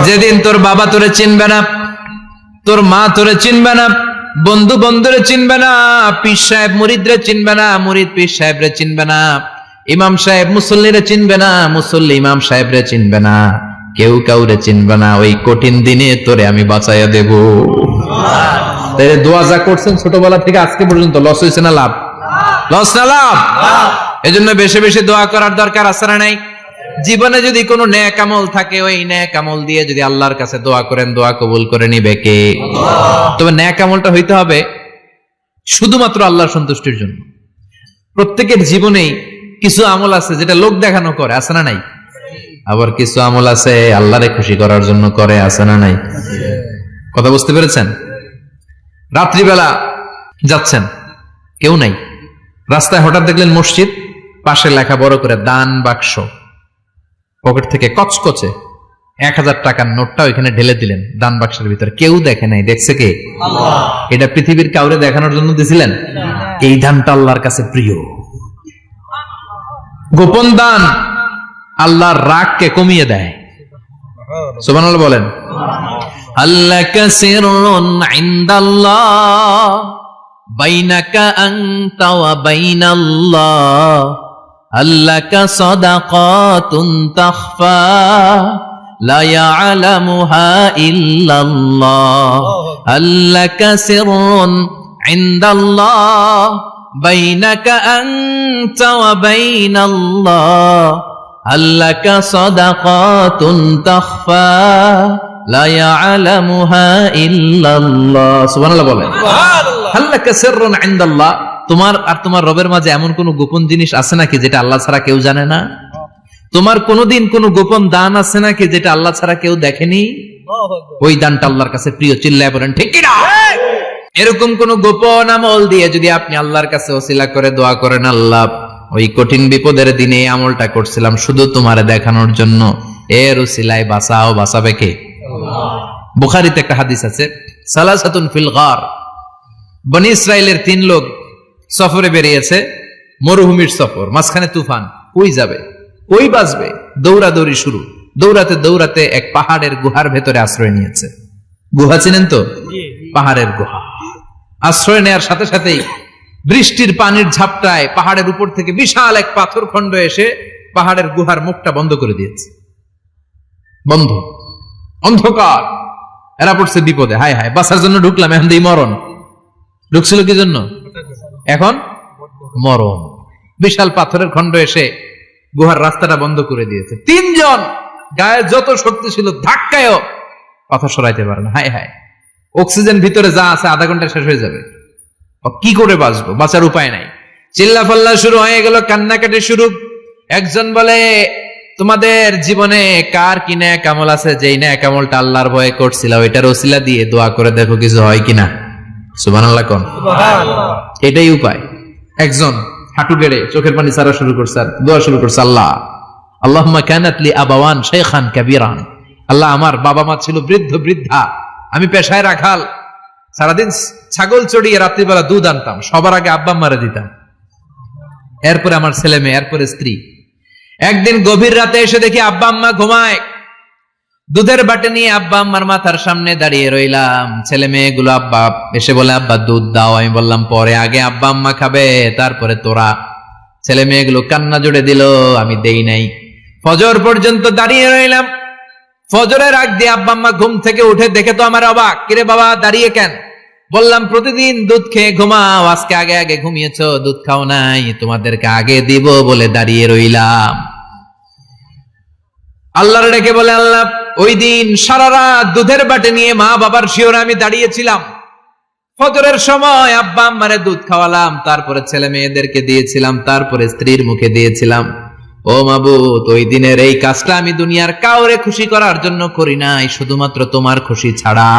Speaker 1: যেদিন তোর বাবা তোরে চিনবে না, তোর মা তোরে চিনবে না, বন্ধু বন্ধুরে চিনবে না, পীর সাহেব মুরিদরে চিনবে না, মুরিদ পীর সাহেবরে চিনবে না, ইমাম সাহেব মুসল্লিরে চিনবে না, মুসল্লি ইমাম সাহেবরে চিনবে না, কেউ কাউরে চিনবে না। ওই কঠিন দিনে তোরে আমি বাঁচাইয়া দেব। তাই দোয়া যা করছেন ছোটবেলা থেকে আজকে পর্যন্ত, লস হয়েছে না লাভ? লস না লাভ? এজন্য বেশি বেশি দোয়া করার দরকার আছে না নাই? জীবনে যদি কোনো নেক আমল থাকে, ওই নেক আমল দিয়ে যদি আল্লাহর কাছে দোয়া করেন, দোয়া কবুল করে নিবে কে? তবে নেক আমলটা হইতে হবে শুধুমাত্র আল্লাহর সন্তুষ্টির জন্য। প্রত্যেকের জীবনেই কিছু আমল আছে যেটা লোক দেখানো করে, আছে না নাই? আবার কিছু আমল আছে আল্লাহরে খুশি করার জন্য করে, আছে না নাই? কথা বুঝতে পেরেছেন? রাত্রিবেলা যাচ্ছেন, কেউ নাই, রাস্তায় হঠাৎ দেখলেন মসজিদ, পাশে লেখা বড় করে দান বাক্স, পকেট থেকে কচকচে 1000 টাকার নোটটা ওইখানে ঢেলে দিলেন দান বাক্সের ভিতরে। কেউ দেখে নাই, দেখছে কে? আল্লাহ। এটা পৃথিবীর কাউরে দেখানোর জন্য দিছিলেন? এই দানটা আল্লাহর কাছে প্রিয়। গোপন দান আল্লাহর রাগকে কমিয়ে দেয়। সুবহানাল্লাহ বলেন। আল্লাকা সিররুন ইনদাল্লাহ বাইনাকা আনতা ওয়া বাইনাল্লাহ, আল্লাকা সাদাকাতুন তাখফা লা ইয়ালামুহা ইল্লাল্লাহ, আল্লাকা সিররুন ইনদাল্লাহ বাইনাকা আনতা ওয়া বাইনাল্লাহ, আল্লাকা সাদাকাতুন তাখফা লা ইয়ালামুহা ইল্লাল্লাহ। সুবহানাল্লাহ বলেন। আল্লাকা সিররুন ইনদাল্লাহ, তোমার আর তোমার রবের মাঝে এমন কোন গোপন জিনিস আছে নাকি যেটা আল্লাহ ছাড়া কেউ জানে না? তোমার কোনদিন কোন গোপন দান আছে নাকি যেটা আল্লাহ ছাড়া কেউ দেখেনি? ওই দানটা আল্লাহর কাছে প্রিয়। চিল্লায় বলেন ঠিক কি না? এরকম কোন গোপন আমল দিয়ে যদি আপনি আল্লাহর কাছে ওসিলা করে দোয়া করেন, আল্লাহ ওই কঠিন বিপদের দিনে আমলটা করছিলাম শুধু তোমার দেখানোর জন্য, এর ওসিলায় বাঁচাও, বাঁচাবে কে? বুখারীতে একটা হাদিস আছে, সালাসাতুন ফিল গার, বনি ইসরাইলের 3 লোক সফরে বেরিয়েছে, মরুভূমির সফর, মাঝখানে তুফান, কই যাবে, কই বাঁচবে, দৌড়াদৌড়ি শুরু। দৌড়াতে দৌড়াতে এক পাহাড়ের গুহার ভেতরে আশ্রয় নিয়েছে। গুহা চিনেন তো? পাহাড়ের গুহা। আশ্রয় নেওয়ার সাথে সাথেই বৃষ্টির পানির ঝাপটায় পাহাড়ের উপর থেকে বিশাল এক পাথর খণ্ড এসে পাহাড়ের গুহার মুখটা বন্ধ করে দিয়েছে, বন্ধ, অন্ধকার। এরা পড়ছে বিপদে, হায় হায় বাঁচার জন্য ঢুকলাম, এখন দিই মরণ। ঢুকছিল কি জন্য? এখন মরণ। বিশাল পাথরের খণ্ড এসে গুহার রাস্তাটা বন্ধ করে দিয়েছে। তিনজন গায়ে যত শক্তি ছিল ধাক্কায়ও পাথর সরাইতে পারে না। হায় হায়, অক্সিজেন ভিতরে যা আছে আধা ঘন্টা শেষ হয়ে যাবে, কি করে বাঁচবো? বাঁচার উপায় নাই। চিল্লাফাল্লা শুরু হয়ে গেল, কান্নাকাটি শুরু। একজন বলে, তোমাদের জীবনে কার কি নেক আমল আছে, যেই নেক আমলটা আল্লাহর ভয়ে করছিল ওইটার ওসিলা দিয়ে দোয়া করে দেখো কিছু হয় কিনা। সুবহানাল্লাহ কোন, এটাই উপায়। একজন হাঁটু গেড়ে চোখের পানি ছাড়া শুরু করছে, আর দোয়া শুরু করছে, আল্লাহ আল্লাহুম্মা কানাত লি আবাওয়ান শাইখান কাবীরান, আল্লাহ আমার বাবা মা ছিল বৃদ্ধ বৃদ্ধা, আমি পেশায় রাখাল, সারাদিন ছাগল চড়িয়ে রাত্রিবেলা দুধ আনতাম, সবার আগে আব্বা আম্মারে দিতাম, এরপরে আমার ছেলে মেয়ে, এরপরে স্ত্রী। একদিন গভীর রাতে এসে দেখি আব্বা আম্মা ঘুমায়, দুধের বাটি নিয়ে আব্বা আম্মার মাথার সামনে দাঁড়িয়ে রইলাম। ছেলে মেয়েগুলো আব্বা এসে বলে, আব্বা দুধ দাও। আমি বললাম পরে, আগে আব্বা আম্মা খাবে তারপরে তোরা। ছেলে মেয়েগুলো কান্না জুড়ে দিল, আমি দেই নাই। ফজর পর্যন্ত দাঁড়িয়ে রইলাম। ফজরের আগ দিয়ে আব্বা আম্মা ঘুম থেকে উঠে দেখে তো আমার অবাক, কিরে বাবা দাঁড়িয়ে কেন? বললাম প্রতিদিন দুধ খেয়ে ঘুমাও, আজকে আগে আগে ঘুমিয়েছো, দুধ খাও নাই, তোমাদেরকে আগে দিব বলে দাঁড়িয়ে রইলাম। আল্লাহর ডেকে বলে, আল্লাহ ওই দিন সারা রাত দুধের বাটি নিয়ে মা বাবার শিওরে আমি দাঁড়িয়েছিলাম, ফজরের সময় আব্বা আম্মারে দুধ খাওয়ালাম, তারপরে ছেলে মেয়েদেরকে দিয়েছিলাম, তারপরে স্ত্রীর মুখে দিয়েছিলাম। ও মাবুদ, ওই দিনের এই কাজটা আমি দুনিয়ার কাউরে খুশি করার জন্য করি নাই, শুধুমাত্র তোমার খুশি ছাড়া।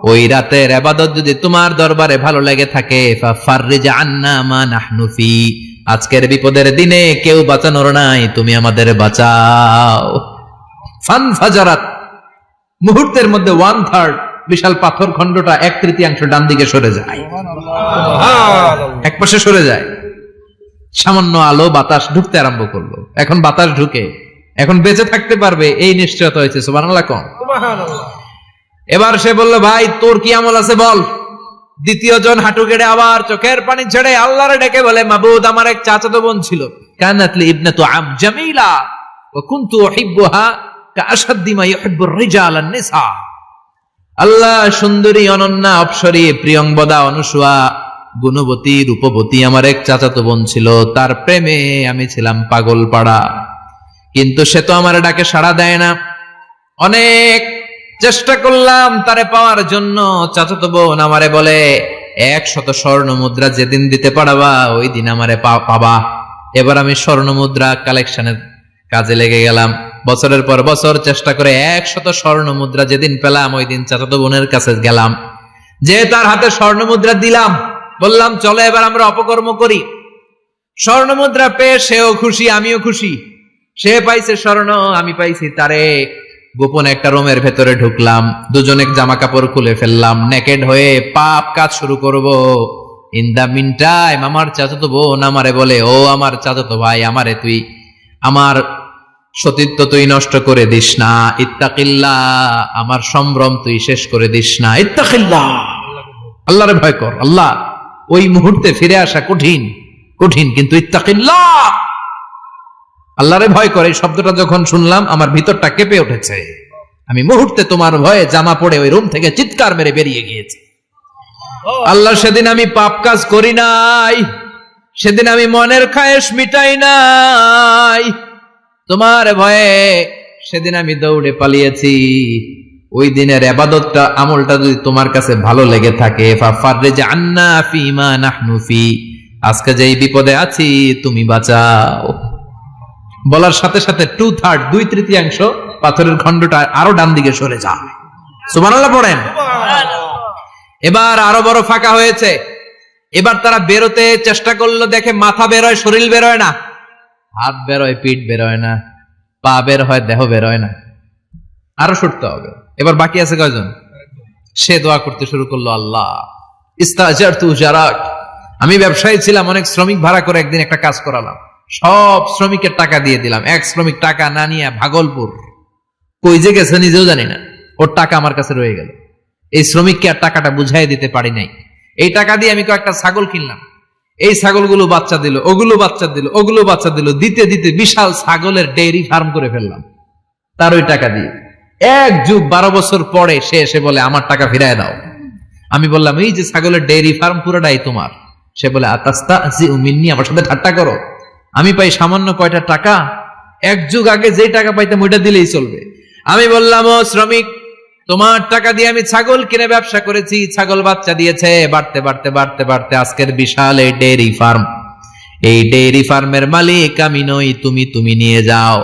Speaker 1: ওই রাতের ইবাদত যদি তোমার দরবারে ভালো লেগে থাকে, ফাফাররিজ আন্না মা নাহনু ফি, আজকের বিপদের দিনে কেউ বাঁচানোর নাই, তুমি আমাদের বাঁচাও। ফানফাজারাত, মুহূর্তের মধ্যে 1/3 বিশাল পাথর খণ্ডটা 1/3 ডান দিকে সরে যায়, একপাশে সরে যায়। সামান্য আলো বাতাস ঢুকতে আরম্ভ করলো। এখন বাতাস ঢুকে এখন বেঁচে থাকতে পারবে এই নিশ্চয়তা হয়েছে। সুবহানাল্লাহ কোন। এবার সে বলল, ভাই তোর কি আমল আছে বল। দ্বিতীয় জন হাঁটু গেড়ে আবার চোখের পানি ছেড়ে আল্লাহরে ডেকে বলে, মাবুদ আমার এক চাচাতো বোন ছিল, কানাতলি ইবনাতু আব জামিলা ওয়া কুনতু উহিব্বুহা কাআশাদ্দি মা ইউহিব্বুর রিজাল আন-নিসা। আল্লাহ সুন্দরী, অনন্যা, অপ্সরী, প্রিয়ংবদা, অনুসুয়া, গুণবতী, রূপবতী আমার এক চাচাতো বোন ছিল, তার প্রেমে আমি ছিলাম পাগল পাড়া, কিন্তু সে তো আমার ডাকে সাড়া দেয় না। অনেক চেষ্টা করলাম তারে পাওয়ার জন্য। চাচাতো বোন আমারে বলে, 100 স্বর্ণ মুদ্রা যেদিন দিতে পারবা ওই দিন আমারে পাবা। এবার আমি স্বর্ণ মুদ্রা কালেকশনের কাজে লেগে গেলাম। বছরের পর বছর চেষ্টা করে 100 স্বর্ণ মুদ্রা যেদিন পেলাম ওই দিন চাচাতো বোনের কাছে গেলাম, যে তার হাতে স্বর্ণ মুদ্রা দিলাম, বললাম চলো এবার আমরা অপকর্ম করি। স্বর্ণ মুদ্রা পেয়ে সেও খুশি, আমিও খুশি। সে পাইছে স্বর্ণ, আমি পাইছি তারে। গোপন একটা রুমের ভেতরে ঢুকলাম, দুজনে জামা কাপড় খুলে ফেললাম, নেকেড হয়ে পাপ কাজ শুরু করব। ইন দা মিন টাইম আমার চাচাতো বোন আমারে বলে, ও আমার চাচাতো ভাই, আমারে তুই আমার সতীত্ব তুই নষ্ট করে দিস না, ইত্তাকিল্লাহ, আমার সম্ভ্রম তুই শেষ করে দিস না, ইত্তাকিল্লাহ, আল্লাহরে ভয় কর। আল্লাহ ওই মুহূর্তে ফিরে আসা কঠিন কঠিন, কিন্তু ইত্তাকিল্লাহ, আল্লাহরে ভয় করে, এই শব্দটা যখন শুনলাম আমার ভিতরটা কেঁপে উঠেছে। আমি মুহূর্তে তোমার ভয়ে জামা পড়ে ওই রুম থেকে চিৎকার মেরে বেরিয়ে গিয়েছি। আল্লাহ সেদিন আমি পাপ কাজ করি নাই, সেদিন আমি মনের খায়েশ মিটাই নাই, তোমার ভয়ে সেদিন আমি দৌড়ে পালিয়েছি। ওই দিনের ইবাদতটা আমলটা যদি তোমার কাছে ভালো লেগে থাকে, ফাফাররিজ আন্না ফিমা নাহনু ফি, আজকে যেই বিপদে আছি তুমি বাঁচাও। বলার সাথে সাথে 2/3 2/3 পাথরের খণ্ডটা আরো ডান দিকে সরে যায়। সুবহানাল্লাহ পড়েন। এবার আরো বড় ফাঁকা হয়েছে। এবার তারা বেরোতে চেষ্টা করলো, দেখে মাথা বেরোয়, শরীর বেরোয় না, হাত বেরোয়, পিঠ বেরোয় না, পা বের হয়, দেহ বেরোয় না, আরো সরতে হবে। এবার বাকি আছে কয়জন? সে দোয়া করতে শুরু করলো, আল্লাহ ইস্তাজারতু জারাক, আমি ব্যবসায়ী ছিলাম, অনেক শ্রমিক ভাড়া করে একদিন একটা কাজ করালাম, সব শ্রমিকের টাকা দিয়ে দিলাম। এক শ্রমিক টাকা না নিয়ে ভাগলপুর কই যে গেছে নিজেও জানি না, ওর টাকা আমার কাছে রয়ে গেল। এই শ্রমিককে আর টাকাটা বুঝাই দিতে পারি নাই। এই টাকা দিয়ে আমি কয়েকটা ছাগল কিনলাম, এই ছাগলগুলো বাচ্চা দিল, ওগুলো বাচ্চা দিল, ওগুলো বাচ্চা দিল, দিতে দিতে বিশাল ছাগলের ডেইরি ফার্ম করে ফেললাম তার ওই টাকা দিয়ে। 1 যুগ 12 বছর পরে সে এসে বলে আমার টাকা ফিরায় দাও। আমি বললাম এই যে ছাগলের ডেইরি ফার্ম পুরোটাই তোমার। সে বলে আতাস্তাহজিউ মিন্নি, আমার সাথে ঠাট্টা করো? আমি পাই সামান্য কয়টা টাকা, 1 যুগ আগে যে টাকা পাইতাম ওইটা দিলেই চলবে। আমি বললাম ও শ্রমিক, তোমার টাকা দিয়ে আমি ছাগল কিনে ব্যবসা করেছি, ছাগল বাচ্চা দিয়েছে, বাড়তে বাড়তে বাড়তে বাড়তে আজকের বিশাল এই ডেইরি ফার্ম। এই ডেইরি ফার্মের মালিক আমি নই, তুমি নিয়ে যাও।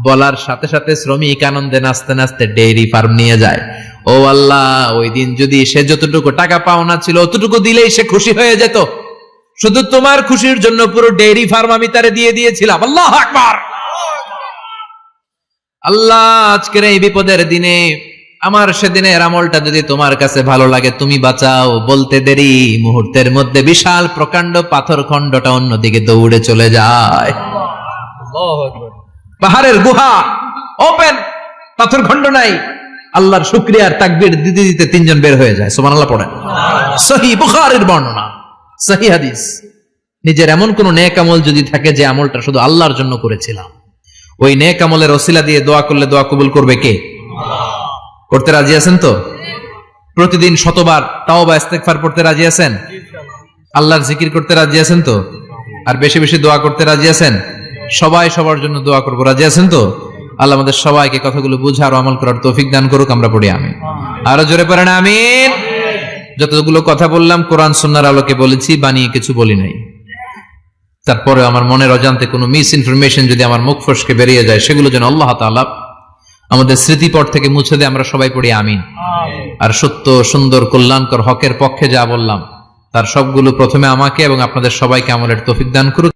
Speaker 1: বলার সাথে সাথে শ্রমিক আনন্দে নাচতে নাচতে ডেইরি ফার্ম নিয়ে যায়। ও আল্লাহ, ওই দিন যদি সে যতটুকু টাকা পাওনা ছিল অতটুকু দিলেই সে খুশি হয়ে যেত। শুধু তোমার খুশির জন্য পুরো ডেইরি ফার্ম আমি তারে দিয়ে দিয়েছিলাম। আল্লাহু আকবার। আল্লাহ, আজকের এই বিপদের দিনে আমার সেদিনের আমলটা যদি তোমার কাছে ভালো লাগে তুমি বাঁচাও। বলতে দেরি, মুহূর্তের মধ্যে বিশাল প্রকাণ্ড পাথর খণ্ডটা অন্যদিকে দৌড়ে চলে যায়। পাহাড়ের গুহা ওপেন, পাথর খণ্ড নাই। আল্লাহর শুকরিয়ার তাকবীর দিতে দিতে 3 জন বের হয়ে যায়। সুবহানাল্লাহ পড়েন। সহিহ বুখারীর বর্ণনা, সহিহ হাদিস। নিজের এমন কোন নেক আমল যদি থাকে যে আমলটা শুধু আল্লাহর জন্য করেছিলাম, ওই নেক আমলের ওসিলা দিয়ে দোয়া করলে দোয়া কবুল করবে কে? করতে রাজি আছেন তো? প্রতিদিন শতবার তাওবা ইস্তেগফার পড়তে রাজি আছেন? আল্লাহর জিকির করতে রাজি আছেন তো? আর বেশি বেশি দোয়া করতে রাজি আছেন? সবাই সবার জন্য দোয়া করব, রাজি আছেন তো? আল্লাহ আমাদের সবাইকে কথাগুলো বুঝার ও আমল করার তৌফিক দান করুক। আমরা পড়ি আমিন। আরো জোরে পড়েন আমিন। যতগুলো কথা বললাম কোরআন সুন্নাহর আলোকে বলেছি, বানিয়ে কিছু বলি নাই। তারপরে আমার মনের অজান্তে কোনো মিস ইনফরমেশন যদি আমার মুখ ফসকে বেরিয়ে যায়, সেগুলো যেন আল্লাহ তাআলা আমাদের স্মৃতিপট থেকে মুছে দেয়। আমরা সবাই পড়ি আমিন। আর সত্য, সুন্দর, কল্যাণকর, হকের পক্ষে যা বললাম তার সবগুলো প্রথমে আমাকে এবং আপনাদের সবাইকে আমলের তৌফিক দান করুক।